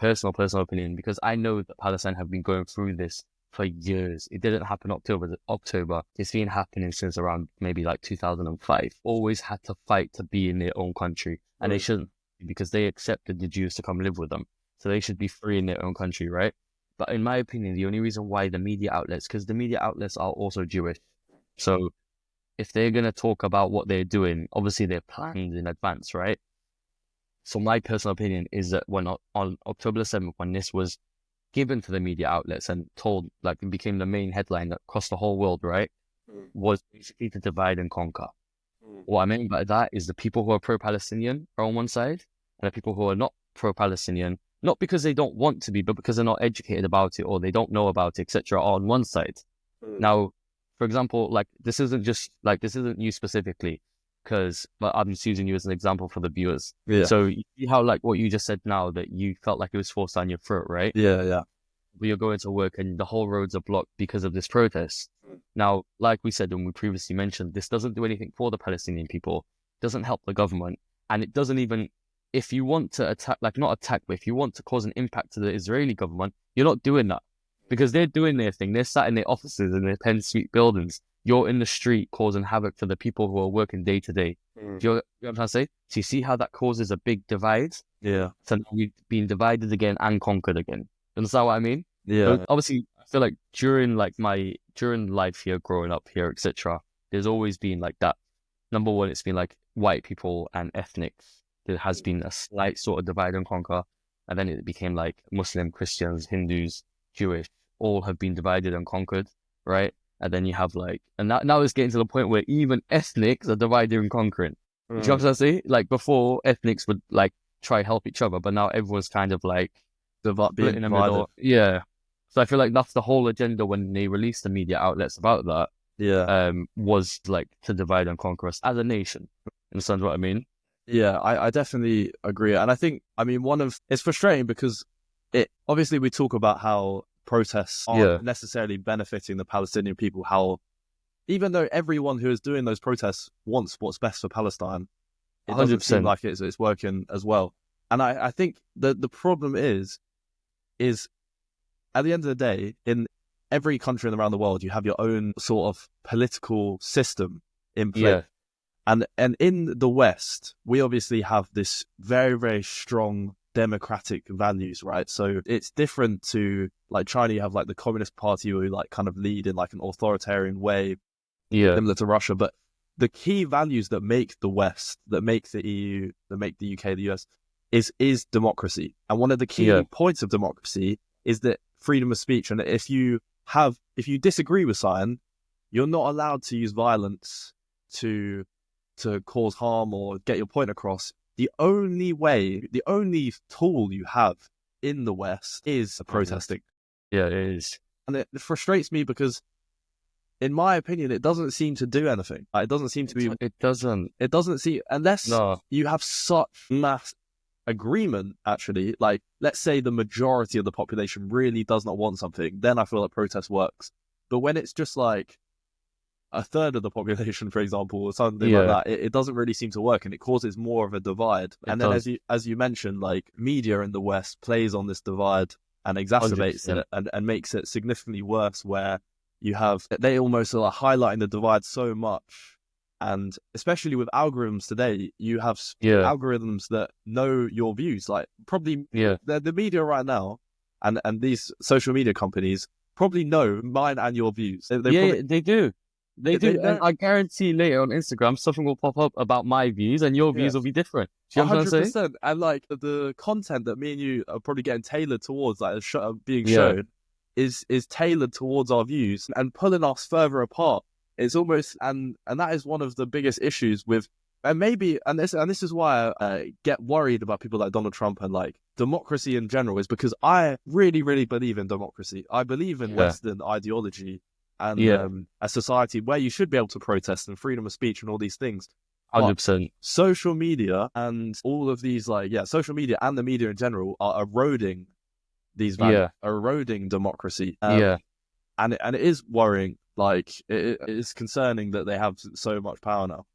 because I know that Palestine have been going through this for years. It didn't happen October. It's been happening since around maybe like 2005. Always had to fight to be in their own country, and they shouldn't, because they accepted the Jews to come live with them. So they should be free in their own country, right? But in my opinion, the only reason why the media outlets, because the media outlets are also Jewish, so if they're going to talk about what they're doing, obviously they're planned in advance, right? So my personal opinion is that when on October 7th, when this was given to the media outlets and told, like, it became the main headline across the whole world, right, was basically to divide and conquer. What I mean by that is the people who are pro-Palestinian are on one side, and the people who are not pro-Palestinian, not because they don't want to be, but because they're not educated about it or they don't know about it, etc., are on one side. Now, for example, like, this isn't you specifically, but I'm just using you as an example for the viewers. Yeah. So you see how, like, what you just said now, that you felt like it was forced down your throat, right? Yeah. But you're going to work and the whole roads are blocked because of this protest. Now, like we said, and we previously mentioned, this doesn't do anything for the Palestinian people, doesn't help the government, and it doesn't even, if you want to attack, like, not attack, but if you want to cause an impact to the Israeli government, you're not doing that. Because they're doing their thing. They're sat in their offices in their 10-suite buildings. You're in the street causing havoc for the people who are working day to day. Do you know what I'm trying to say? So you see how that causes a big divide? Yeah. So now we've been divided again and conquered again. You understand what I mean? Yeah. So obviously, I feel like during life here, growing up here, etc., there's always been like that. Number one, it's been like white people and ethnics there has been a slight sort of divide and conquer, and then it became like Muslim, Christians, Hindus, Jewish, all have been divided and conquered, right? And then you have like, and now it's getting to the point where even ethnics are divided and conquering. Do you know what I'm saying? Like before, ethnics would like try help each other, but now everyone's kind of like split in the middle. Yeah. So I feel like that's the whole agenda when they released the media outlets about that. Yeah. Was like to divide and conquer us as a nation. Understand what I mean? Yeah, I definitely agree. And I think, I mean, it's frustrating because obviously we talk about how protests aren't necessarily benefiting the Palestinian people, how even though everyone who is doing those protests wants what's best for Palestine, it 100%. doesn't seem like it's working as well. And I think the problem is at the end of the day, in every country around the world, you have your own sort of political system in place. Yeah. And in the West, we obviously have this very, very strong democratic values, right? So it's different to like China. You have like the Communist Party who like kind of lead in like an authoritarian way, similar to Russia. But the key values that make the West, that make the EU, that make the UK, the US, is democracy. And one of the key points of democracy is that freedom of speech. And if you disagree with something, you're not allowed to use violence to cause harm or get your point across. The only tool you have in the West is protesting. Yeah, it is. And it frustrates me because, in my opinion, it doesn't seem to do anything. It doesn't seem to be... It doesn't. It doesn't seem... Unless you have such mass agreement, actually, like, let's say the majority of the population really does not want something, then I feel like protest works. But when it's just like a third of the population, for example, or something like that, it doesn't really seem to work, and it causes more of a divide. And then as you mentioned, like media in the West plays on this divide and exacerbates 100%. It and makes it significantly worse, where they almost are highlighting the divide so much. And especially with algorithms today, you have algorithms that know your views, like probably the media right now and these social media companies probably know mine and your views. They do. They do, and I guarantee later on Instagram something will pop up about my views, and your views will be different. Do you know what I'm saying? 100%. And like the content that me and you are probably getting tailored towards, like being shown, is tailored towards our views and pulling us further apart. It's almost, and that is one of the biggest issues with, and this is why I get worried about people like Donald Trump and like democracy in general, is because I really, really believe in democracy. I believe in Western ideology. And a society where you should be able to protest and freedom of speech and all these things. 100%. Social media and all of these, social media and the media in general are eroding these values, eroding democracy. And it is worrying. Like, it is concerning that they have so much power now.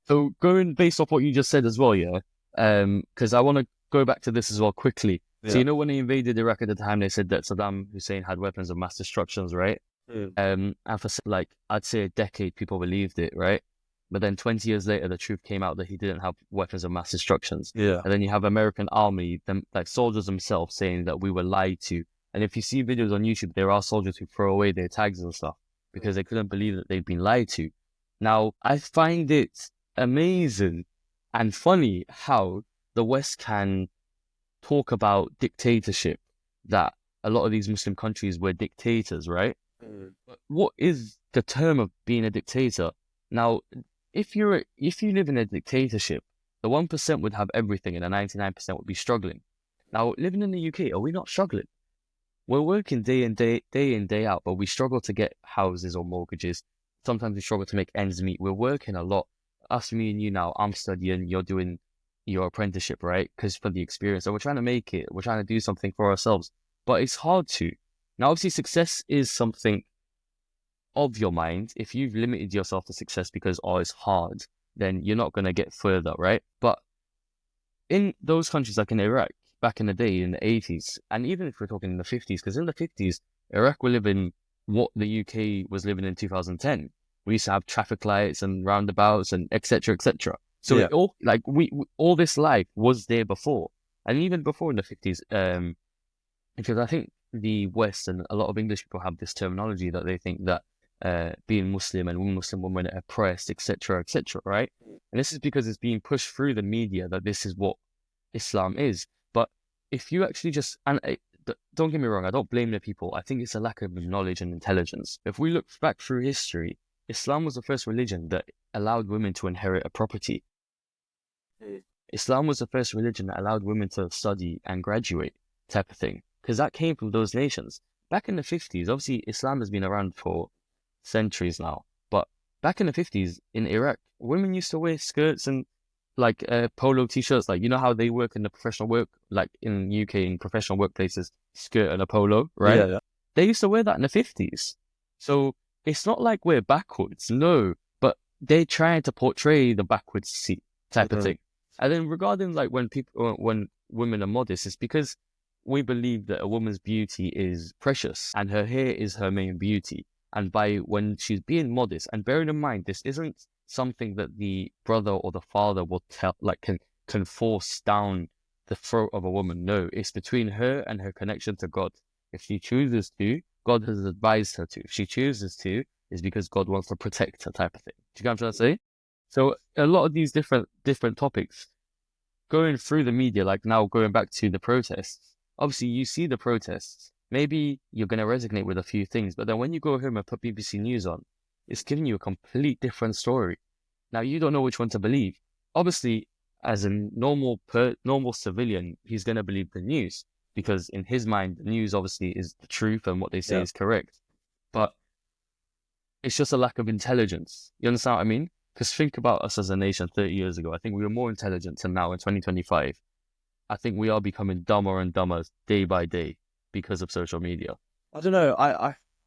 So going based off what you just said as well, because I want to go back to this as well quickly. So you know when they invaded Iraq at the time, they said that Saddam Hussein had weapons of mass destruction, right? And for like, I'd say a decade, people believed it, right? But then 20 years later, the truth came out that he didn't have weapons of mass destructions. And then you have American army, like soldiers themselves, saying that we were lied to. And if you see videos on YouTube, there are soldiers who throw away their tags and stuff because they couldn't believe that they'd been lied to. Now, I find it amazing and funny how the West can talk about dictatorship, that a lot of these Muslim countries were dictators, right? But what is the term of being a dictator? Now, if you live in a dictatorship, the 1% would have everything and the 99% would be struggling. Now, living in the UK, are we not struggling? We're working day in, day out, but we struggle to get houses or mortgages. Sometimes we struggle to make ends meet. We're working a lot. Us, me and you now, I'm studying, you're doing your apprenticeship, right? Because for the experience, so we're trying to make it. We're trying to do something for ourselves, but it's hard to. Now, obviously, success is something of your mind. If you've limited yourself to success because, it's hard, then you're not going to get further, right? But in those countries like in Iraq, back in the day, in the 80s, and even if we're talking in the 50s, because in the 50s, Iraq were living what the UK was living in 2010. We used to have traffic lights and roundabouts and etc. etc. So it all, like we all this life was there before, and even before in the 50s, because I think the West and a lot of English people have this terminology that they think that being Muslim and Muslim women are oppressed, etc., etc., right? And this is because it's being pushed through the media that this is what Islam is. But if you actually just, don't get me wrong, I don't blame the people. I think it's a lack of knowledge and intelligence. If we look back through history, Islam was the first religion that allowed women to inherit a property. Islam was the first religion that allowed women to study and graduate, type of thing, because that came from those nations. Back in the 50s, obviously Islam has been around for centuries now, but back in the 50s in Iraq, women used to wear skirts and like polo t-shirts, like, you know how they work in the professional work, like in UK in professional workplaces, skirt and a polo, right? Yeah, yeah. They used to wear that in the 50s. So it's not like we're backwards, no, but they're trying to portray the backwards type of thing. And then regarding like when women are modest, it's because we believe that a woman's beauty is precious and her hair is her main beauty. And when she's being modest, and bearing in mind, this isn't something that the brother or the father will can force down the throat of a woman. No, it's between her and her connection to God. If she chooses to, God has advised her to. If she chooses to, it's because God wants to protect her, type of thing. Do you get what I'm trying to say? So a lot of these different topics going through the media, like now going back to the protests, obviously you see the protests, maybe you're going to resonate with a few things, but then when you go home and put BBC News on, it's giving you a complete different story. Now you don't know which one to believe. Obviously, as a normal civilian, he's going to believe the news because in his mind, the news obviously is the truth and what they say is correct. But it's just a lack of intelligence. You understand what I mean? Because think about us as a nation 30 years ago. I think we were more intelligent than now in 2025. I think we are becoming dumber and dumber day by day because of social media. I don't know.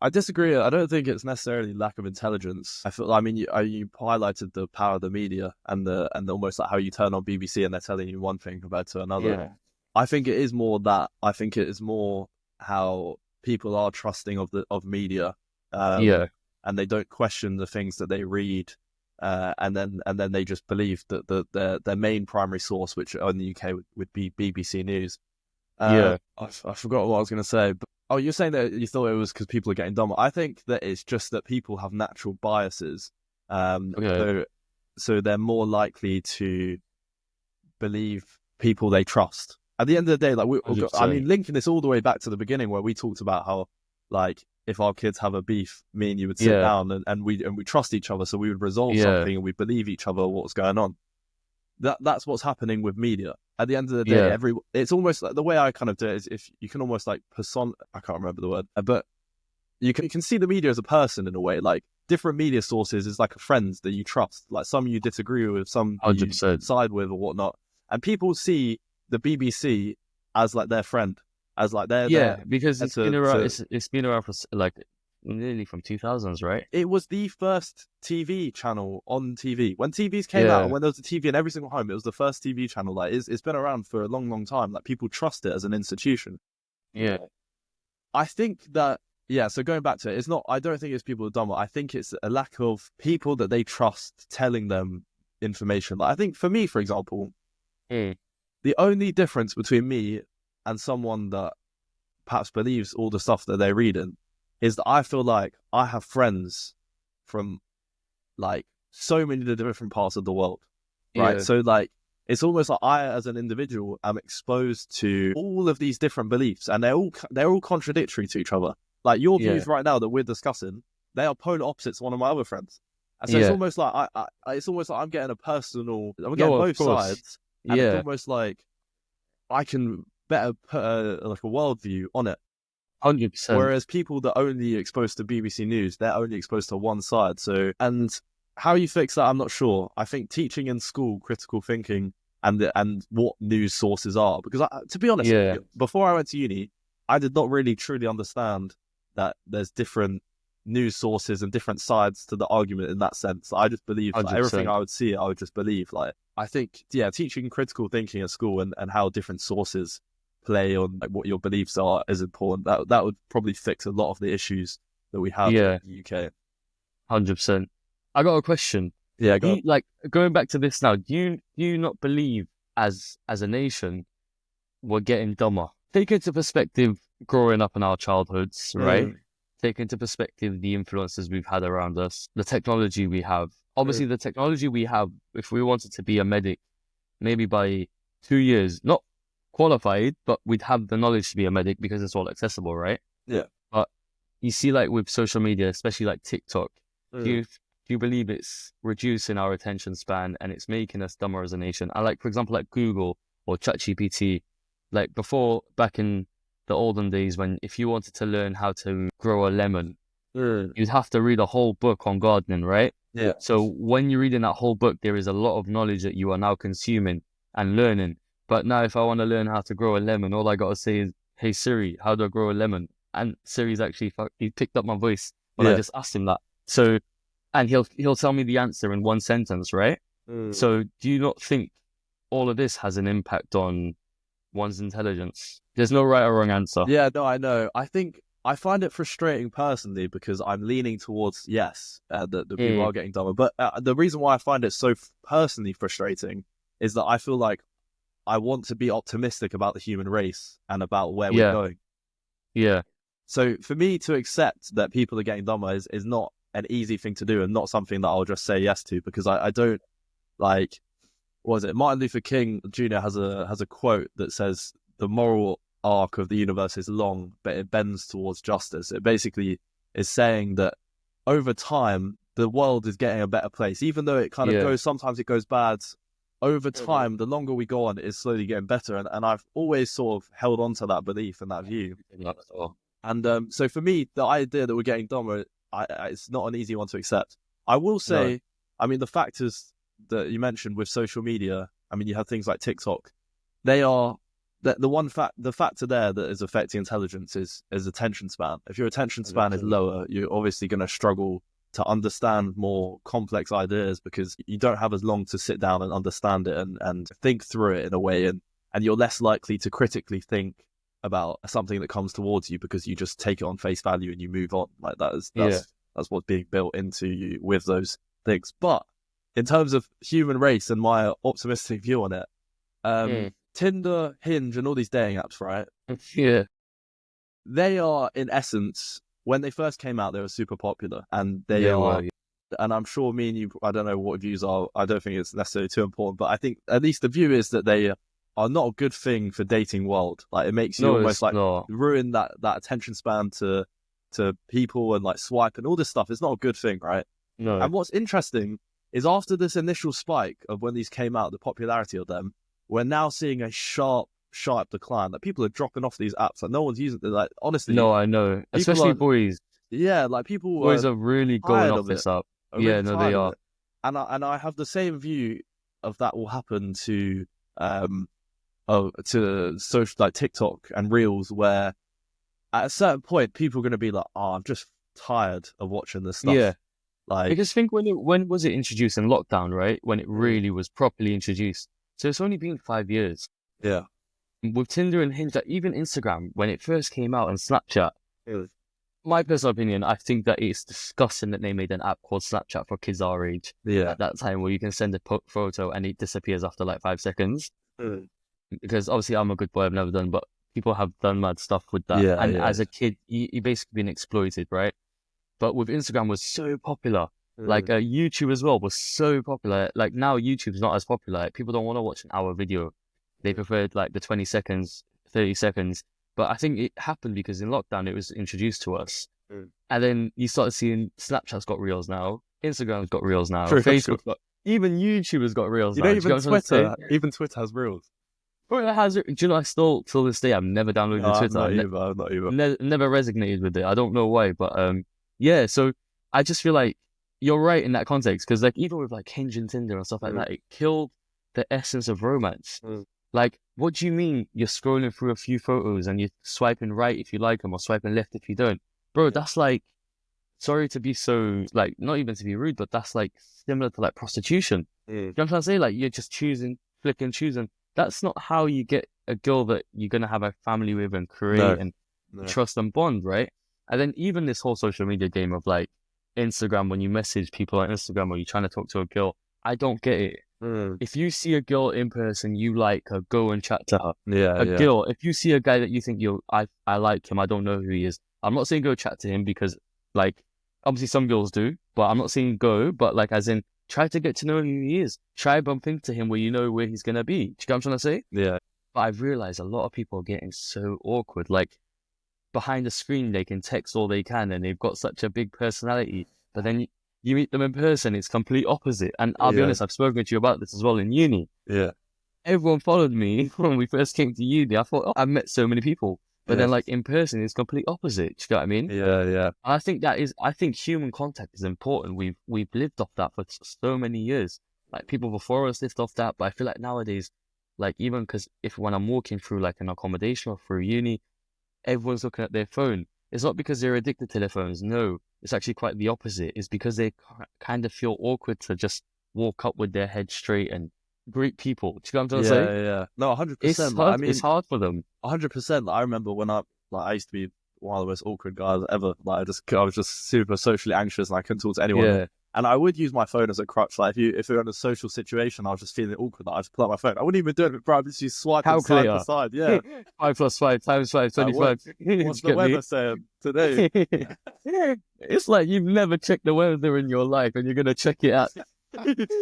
I disagree. I don't think it's necessarily lack of intelligence. I mean, you highlighted the power of the media and almost like how you turn on BBC and they're telling you one thing compared to another. Yeah. I think it is more that. I think it is more how people are trusting of media. And they don't question the things that they read. And then they just believe that their main primary source, which in the UK would be BBC News. I forgot what I was going to say. But, you're saying that you thought it was because people are getting dumber. I think that it's just that people have natural biases. So they're more likely to believe people they trust. At the end of the day, linking this all the way back to the beginning where we talked about how, like, if our kids have a beef, me and you would sit down and we trust each other, so we would resolve something and we believe each other what's going on. That's what's happening with media. At the end of the day, it's almost like the way I kind of do it is if you can almost like I can't remember the word, but you can see the media as a person in a way. Like different media sources is like a friend that you trust. Like some you disagree with, some 100%. you side with or whatnot. And people see the BBC as like their friend. As like because it's been around. It's been around for like nearly from 2000s, right? It was the first TV channel on TV when TVs came out. And when there was a TV in every single home, it was the first TV channel. Like it's been around for a long, long time. Like people trust it as an institution. Yeah, I think that So going back to it, it's not. I don't think it's people are dumber. I think it's a lack of people that they trust telling them information. Like I think for me, for example, the only difference between me and someone that perhaps believes all the stuff that they're reading is that I feel like I have friends from like so many different parts of the world, right? So like it's almost like I as an individual am exposed to all of these different beliefs and they're all contradictory to each other. Like your views right now that we're discussing, they are polar opposites to one of my other friends. And so it's almost like I'm getting I'm getting both sides. And it's almost like I can better put a worldview on it. 100%. Whereas people that are only exposed to BBC News, they're only exposed to one side. So, and how you fix that, I'm not sure. I think teaching in school critical thinking and what news sources are, because to be honest, before I went to uni, I did not really truly understand that there's different news sources and different sides to the argument in that sense. I just believe like, everything I would see, I would just believe. Like I think, teaching critical thinking at school and how different sources play on like what your beliefs are is important. That would probably fix a lot of the issues that we have in the UK. 100%. I got a question. Like going back to this now, do you not believe as a nation we're getting dumber? Take into perspective growing up in our childhoods, right? take into perspective the influences we've had around us, the technology we have. Obviously, the technology we have, if we wanted to be a medic, maybe by 2 years, not qualified, but we'd have the knowledge to be a medic because it's all accessible, right? Yeah. But you see, like with social media, especially like TikTok, do you believe it's reducing our attention span and it's making us dumber as a nation? And like, for example, like Google or ChatGPT, like before, back in the olden days, when if you wanted to learn how to grow a lemon, you'd have to read a whole book on gardening, right? Yeah. So when you're reading that whole book, there is a lot of knowledge that you are now consuming and learning. But now if I want to learn how to grow a lemon, all I got to say is, hey Siri, how do I grow a lemon? And Siri's actually, he picked up my voice when I just asked him that. So, and he'll tell me the answer in one sentence, right? So do you not think all of this has an impact on one's intelligence? There's no right or wrong answer. Yeah, no, I know. I find it frustrating personally because I'm leaning towards yes, that people are getting dumber. But the reason why I find it so personally frustrating is that I feel like I want to be optimistic about the human race and about where we're going. Yeah. So for me to accept that people are getting dumber is not an easy thing to do and not something that I'll just say yes to, because I don't like, what was it? Martin Luther King Jr. has a quote that says the moral arc of the universe is long, but it bends towards justice. It basically is saying that over time, the world is getting a better place, even though it kind of goes, sometimes it goes bad. Over time, the longer we go on, it is slowly getting better. And I've always sort of held on to that belief and that view. And so for me, the idea that we're getting dumber, it's not an easy one to accept. I will say, I mean, the factors that you mentioned with social media, I mean, you have things like TikTok. They are, the factor there that is affecting intelligence is attention span. If your attention span is lower, you're obviously going to struggle to understand more complex ideas because you don't have as long to sit down and understand it and think through it in a way. And you're less likely to critically think about something that comes towards you because you just take it on face value and you move on. Like that's what's being built into you with those things. But in terms of human race and my optimistic view on it, Tinder, Hinge, and all these dating apps, right? Yeah. They are, in essence, when they first came out, they were super popular, and they are. And I'm sure me and you, I don't know what views are. I don't think it's necessarily too important, but I think at least the view is that they are not a good thing for dating world. Like it makes you almost like ruin that attention span to people and like swipe and all this stuff. It's not a good thing, right? No. And what's interesting is after this initial spike of when these came out, the popularity of them, we're now seeing a sharp decline. Like people are dropping off these apps. Like no one's using it. Like honestly, no, I know, especially boys. Yeah, like boys are really going off this app. Yeah, no, they are. And I have the same view of that will happen to social like TikTok and Reels, where at a certain point people are going to be like, oh, I'm just tired of watching this stuff. Yeah. Like, because think when was it introduced in lockdown, right? When it really was properly introduced. So it's only been 5 years. Yeah. With Tinder and Hinge, like even Instagram, when it first came out, and Snapchat, my personal opinion, I think that it's disgusting that they made an app called Snapchat for kids our age at that time, where you can send a photo and it disappears after like 5 seconds. Because obviously I'm a good boy, I've never done, but people have done mad stuff with that. As a kid, you basically been exploited, right? But with Instagram was so popular. Like YouTube as well was so popular. Like now YouTube's not as popular. Like, people don't want to watch an hour video. They preferred like the 20 seconds, 30 seconds. But I think it happened because in lockdown it was introduced to us. And then you started seeing Snapchat's got Reels now, Instagram's got Reels now, Facebook's got, even YouTube has got Reels now. Even Twitter has Reels. Bro, it has. Do you know, I still, till this day, I've never downloaded Twitter. I'm not either. Never resonated with it. I don't know why, but yeah, so I just feel like you're right in that context, because like even with like Hinge and Tinder and stuff like that, it killed the essence of romance. Like, what do you mean you're scrolling through a few photos and you're swiping right if you like them or swiping left if you don't? Bro, that's like, sorry to be so, like, not even to be rude, but that's like similar to like prostitution. You know what I'm trying to say? Like, you're just choosing. That's not how you get a girl that you're going to have a family with and create and trust and bond, right? And then even this whole social media game of like Instagram, when you message people on Instagram or you're trying to talk to a girl, I don't get it. If you see a girl in person, you like her, go and chat to her. Yeah, A yeah. girl, if you see a guy that you think I like him, I don't know who he is. I'm not saying go chat to him because, like, obviously some girls do, but I'm not saying go, but like, as in, try to get to know who he is. Try bump into him where you know where he's gonna be. Do you get what I'm trying to say? Yeah. But I've realized a lot of people are getting so awkward. Like, behind the screen, they can text all they can and they've got such a big personality. But then you meet them in person, it's complete opposite. And I'll be honest, I've spoken to you about this as well in uni. Yeah. Everyone followed me when we first came to uni. I thought, oh, I've met so many people. But then, like, in person, it's complete opposite. Do you know what I mean? Yeah, yeah. And I think human contact is important. We've lived off that for so many years. Like, people before us lived off that. But I feel like nowadays, like, even because when I'm walking through, like, an accommodation or through uni, everyone's looking at their phone. It's not because they're addicted to their phones. No, it's actually quite the opposite. It's because they kind of feel awkward to just walk up with their head straight and greet people. Do you know what I'm trying to say? Yeah. No, 100%. It's hard. It's hard for them. 100%. I remember when I used to be one of the most awkward guys ever. Like, I was just super socially anxious and I couldn't talk to anyone. Yeah. And I would use my phone as a crutch. Like, if you're in a social situation, I was just feeling awkward, I'd just pull out my phone. I wouldn't even do it, bro. I'd just swipe side to side. Yeah. 5 + 5 × 5, 25. What's the weather saying today? It's like you've never checked the weather in your life and you're going to check it out.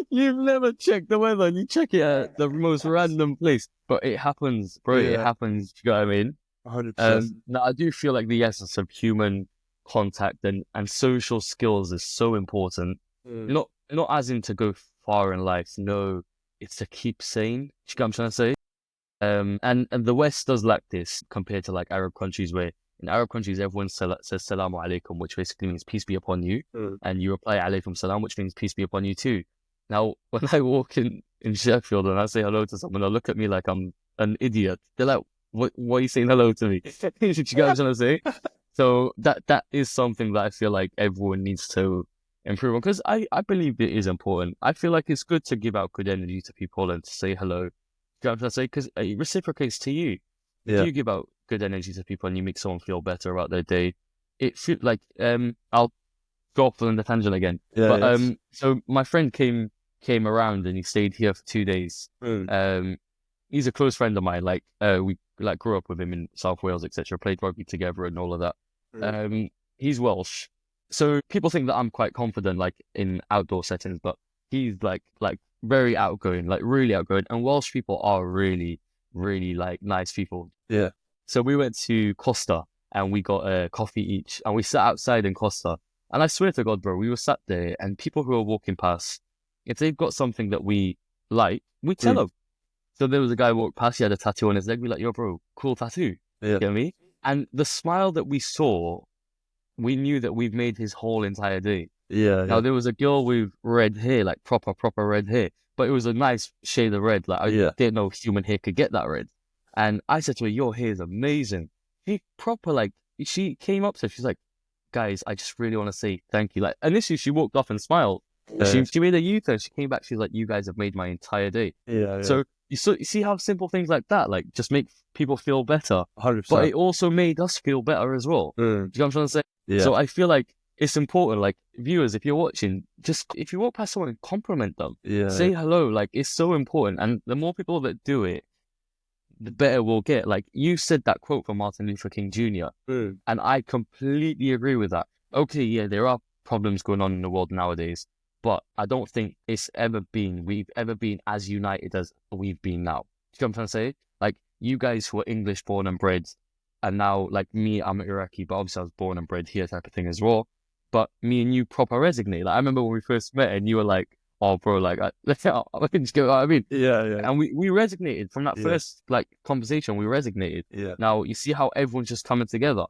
You've never checked the weather and you check it at the most random place. But it happens, bro. It happens. You know what I mean? 100%. Now, I do feel like the essence of human contact and social skills is so important. Not as in to go far in life. No, it's to keep sane. You know what I'm trying to say? And the West does lack this compared to like Arab countries, where in Arab countries everyone says Salamu Alaikum, which basically means peace be upon you, and you reply Alaikum Salam, which means peace be upon you too. Now, when I walk in Sheffield and I say hello to someone, they'll look at me like I'm an idiot. They're like, "What are you saying hello to me?" You get what I'm trying to say? So that is something that I feel like everyone needs to improve on, because I believe it is important. I feel like it's good to give out good energy to people and to say hello. You know what I'm trying to say? Because it reciprocates to you. If you give out good energy to people and you make someone feel better about their day, it feels like I'll go off on the tangent again. So my friend came around and he stayed here for 2 days. He's a close friend of mine. Like we like grew up with him in South Wales, etc. Played rugby together and all of that. He's Welsh, so people think that I'm quite confident, like in outdoor settings, but he's like very outgoing, like really outgoing. And Welsh people are really, really like nice people. Yeah. So we went to Costa and we got a coffee each, and we sat outside in Costa. And I swear to God, bro, we were sat there, and people who are walking past, if they've got something that we like, we tell them. So there was a guy who walked past, he had a tattoo on his leg. We're like, yo, bro, cool tattoo. You get me? And the smile that we saw, we knew that we've made his whole entire day. Now, there was a girl with red hair, like proper red hair, but it was a nice shade of red. Like, I didn't know human hair could get that red. And I said to her, your hair is amazing. She came up to her, she's like, guys, I just really want to say thank you. Like, initially she walked off and smiled. She made a U-turn. She came back. She's like, you guys have made my entire day. So you see how simple things like that, like, just make people feel better. 100%. But it also made us feel better as well. Do you know what I'm trying to say? So I feel like it's important, like, viewers, if you're watching, just if you walk past someone, compliment them. Say hello. Like, it's so important. And the more people that do it, the better we'll get. Like, you said that quote from Martin Luther King Jr. And I completely agree with that. Okay, yeah, there are problems going on in the world nowadays, but I don't think we've ever been as united as we've been now. Do you know what I'm trying to say? Like, you guys who are English born and bred, and now, like me, I'm Iraqi, but obviously I was born and bred here type of thing as well. But me and you proper resonate. Like, I remember when we first met and you were like, oh, bro, like, I just get what I mean. And we resonated from that first, like, conversation. We resonated. Now, you see how everyone's just coming together.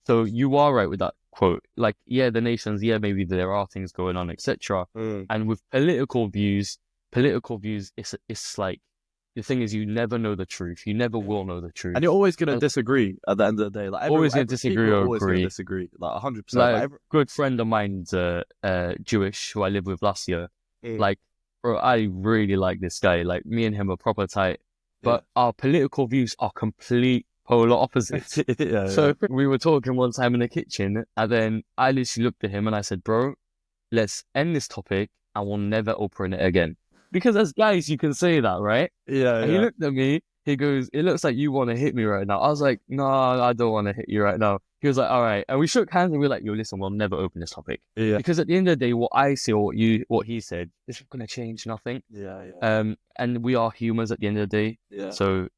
So you are right with that quote. Like, the nations, maybe there are things going on, etc. And with political views, it's like, the thing is, you never know the truth. You never will know the truth. And you're always going to disagree at the end of the day. Like, always going to disagree or agree. Like, 100%. Like, a good friend of mine's Jewish, who I lived with last year. Like, bro, I really like this guy. Like, me and him are proper tight. But our political views are complete polar opposites. So we were talking one time in the kitchen, and then I literally looked at him and I said, bro, let's end this topic and we'll never open it again. because as guys, you can say that, right? Yeah, And he yeah. looked at me. He goes, "It looks like you want to hit me right now." I was like, "No, I don't want to hit you right now." He was like, "All right," and we shook hands and we were like, "Yo, listen, we'll never open this topic Yeah. because at the end of the day, what I say or what he said, is not gonna change nothing. Yeah, yeah. And we are humans at the end of the day, Yeah. so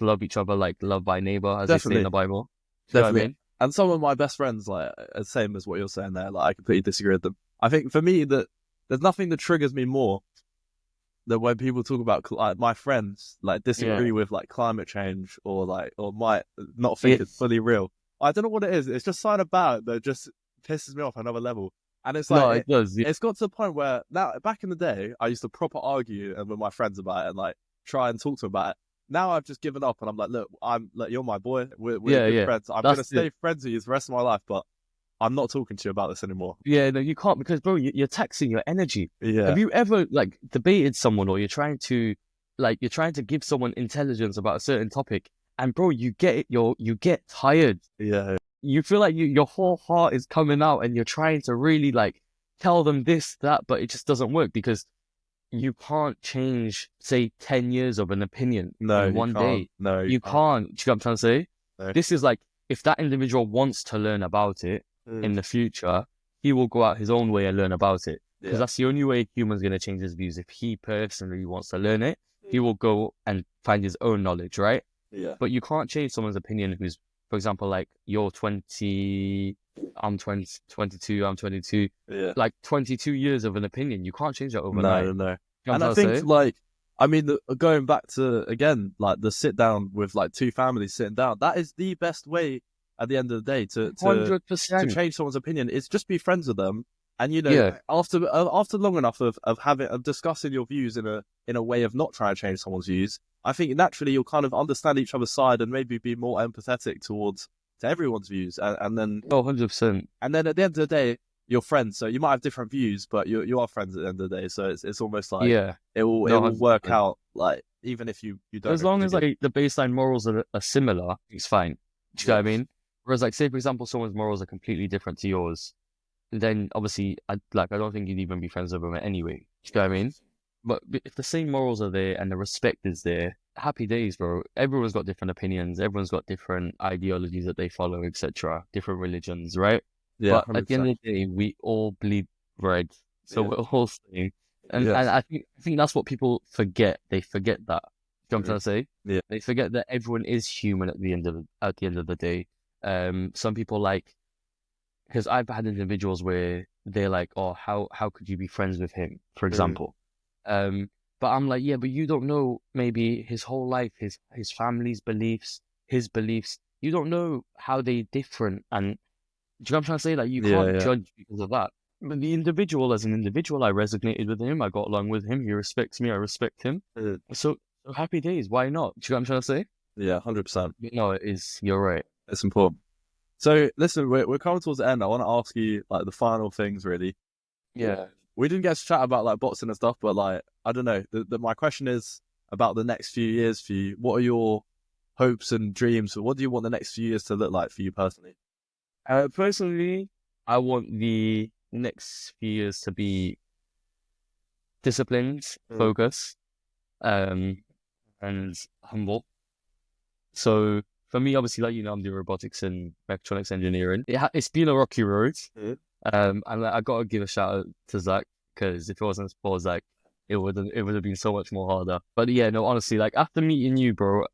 love each other like love thy neighbor, as they say in the Bible. Do you know what I Definitely. mean? And some of my best friends, like, same as what you're saying there, like, I completely disagree with them. I think for me, that there's nothing that triggers me more than when people talk about, like, my friends, like, disagree with, like, climate change or, like, or might not think it's fully real. I don't know what it is. It's just something about it that just pisses me off another level. And it's No, like, it does. it's got to the point where now, back in the day, I used to proper argue with my friends about it and, like, try and talk to them about it. Now I've just given up and I'm like, look, you're my boy. We're good friends. I'm going to stay friends with you the rest of my life, but I'm not talking to you about this anymore. Yeah, no, you can't because, bro, you're taxing your energy. Yeah. Have you ever like debated someone or you're trying to give someone intelligence about a certain topic, and bro, you get tired. Yeah. You feel like your whole heart is coming out, and you're trying to really like tell them this, that, but it just doesn't work because you can't change, say, 10 years of an opinion in one day. No, you can't. Do you know what I'm trying to say? No. This is like, if that individual wants to learn about it in the future, he will go out his own way and learn about it. Because that's the only way human's going to change his views. If he personally wants to learn it, he will go and find his own knowledge, right? Yeah. But you can't change someone's opinion who's, for example, like, you're 20, I'm 20, 22, I'm 22. Yeah. Like 22 years of an opinion. You can't change that overnight. No. You know And I think, like, I mean, going back to, again, like, the sit down with, like, two families sitting down, that is the best way at the end of the day to 100%. change someone's opinion. Is just be friends with them. And, you know, after long enough of discussing your views in a way of not trying to change someone's views, I think naturally you'll kind of understand each other's side and maybe be more empathetic to everyone's views. And then 100%. And then at the end of the day, you're friends, so you might have different views, but you are friends at the end of the day. So it's almost like it will work out, like, even if you don't. As long as like the baseline morals are similar, it's fine. Do you know what I mean? Whereas, like, say for example, someone's morals are completely different to yours, then obviously, I don't think you'd even be friends with them anyway. Do you know what I mean? But if the same morals are there and the respect is there, happy days, bro. Everyone's got different opinions. Everyone's got different ideologies that they follow, etc. Different religions, right? Yeah. But at the end of the day, we all bleed red, so we're all same. And I think that's what people forget. They forget that. You know what I'm trying to say? Yeah. They forget that everyone is human at the end of the day. Some people, like, because I've had individuals where they're like, "Oh, how could you be friends with him?" For example. But I'm like, yeah, but you don't know maybe his whole life, his family's beliefs, his beliefs. You don't know how they're different, and do you know what I'm trying to say? Like, you can't judge because of that. But the individual, as an individual, I resonated with him. I got along with him. He respects me. I respect him. So happy days. Why not? Do you know what I'm trying to say? Yeah, 100%. No, it is. You're right. It's important. So listen, we're coming towards the end. I want to ask you, like, the final things, really. Yeah. We didn't get to chat about, like, boxing and stuff, but, like, I don't know. My question is about the next few years for you. What are your hopes and dreams? What do you want the next few years to look like for you personally? Personally, I want the next few years to be disciplined, focused, and humble. So for me, obviously, like, I'm doing robotics and mechatronics engineering. It's been a rocky road. And I gotta give a shout out to Zak, because if it wasn't for Zak, it would have been so much more harder. But yeah, no, honestly, like, after meeting you, bro,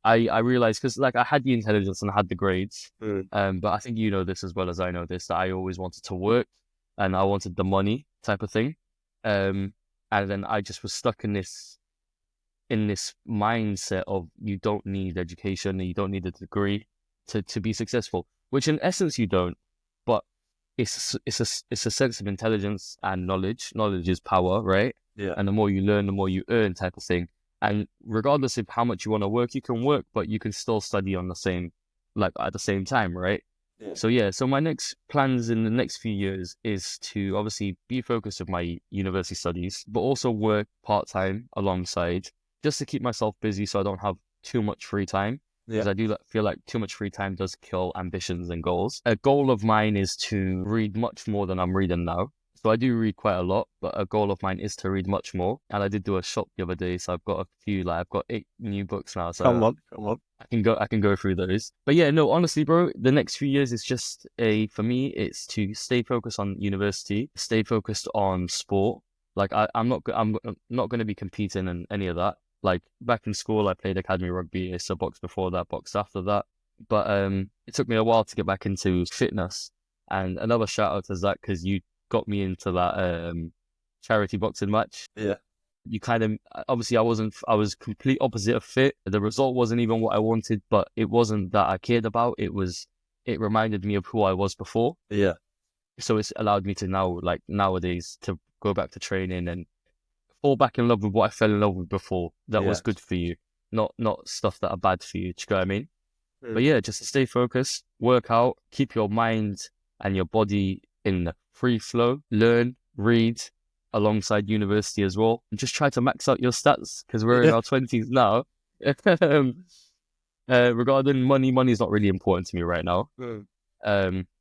I realized, because, like, I had the intelligence and I had the grades, but I think you know this as well as I know this, that I always wanted to work and I wanted the money type of thing, and then I just was stuck in this mindset of you don't need education and you don't need a degree to be successful, which in essence you don't, but it's a sense of intelligence and knowledge. Knowledge is power, right? Yeah. And the more you learn, the more you earn, type of thing. And regardless of how much you want to work, you can work, but you can still study at the same time, right? Yeah. So my next plans in the next few years is to obviously be focused with my university studies, but also work part-time alongside, just to keep myself busy so I don't have too much free time. Because I do feel like too much free time does kill ambitions and goals. A goal of mine is to read much more than I'm reading now. So I do read quite a lot, but a goal of mine is to read much more. And I did do a shop the other day, so I've got a few, like I've got 8 new books now. So Come on. I can go through those. But yeah, no, honestly, bro, the next few years is just for me, it's to stay focused on university, stay focused on sport. Like I'm not going to be competing in any of that. Like back in school, I played academy rugby. I so boxed before that, boxed after that. But it took me a while to get back into fitness. And another shout out to Zak, because you got me into that charity boxing match. Yeah. You kind of, obviously I was complete opposite of fit. The result wasn't even what I wanted, but it wasn't that I cared about. It reminded me of who I was before. Yeah. So it's allowed me to now, like nowadays, to go back to training and fall back in love with what I fell in love with before. That was good for you, not stuff that are bad for you. Do you know what I mean? But yeah, just to stay focused, work out, keep your mind and your body in free flow, learn, read alongside university as well, and just try to max out your stats because we're in our 20s now. Regarding money is not really important to me right now.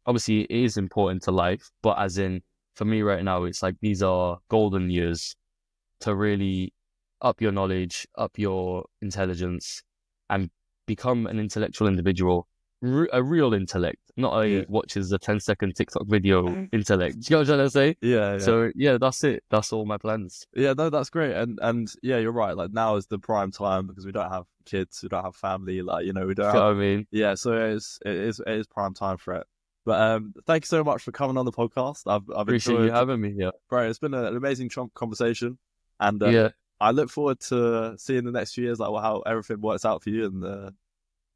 Obviously, it is important to life, but as in, for me right now, it's like these are golden years to really up your knowledge, up your intelligence, and become an intellectual individual, a real intellect, not a watches a 10-second TikTok video intellect. Do you know what I'm trying to say? Yeah. So yeah, that's it. That's all my plans. Yeah, no, that's great. And yeah, you're right. Like now is the prime time because we don't have kids, we don't have family. Like, you know, we don't have. You know what I mean? Yeah, so it is prime time for it. But thank you so much for coming on the podcast. I've Appreciate enjoyed you having me here. Bro, it's been an amazing conversation, and I look forward to seeing the next few years, like how everything works out for you. And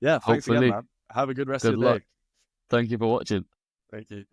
yeah, thanks Hopefully. again, man. Have a good rest of Good your luck. day. Thank you for watching. Thank you.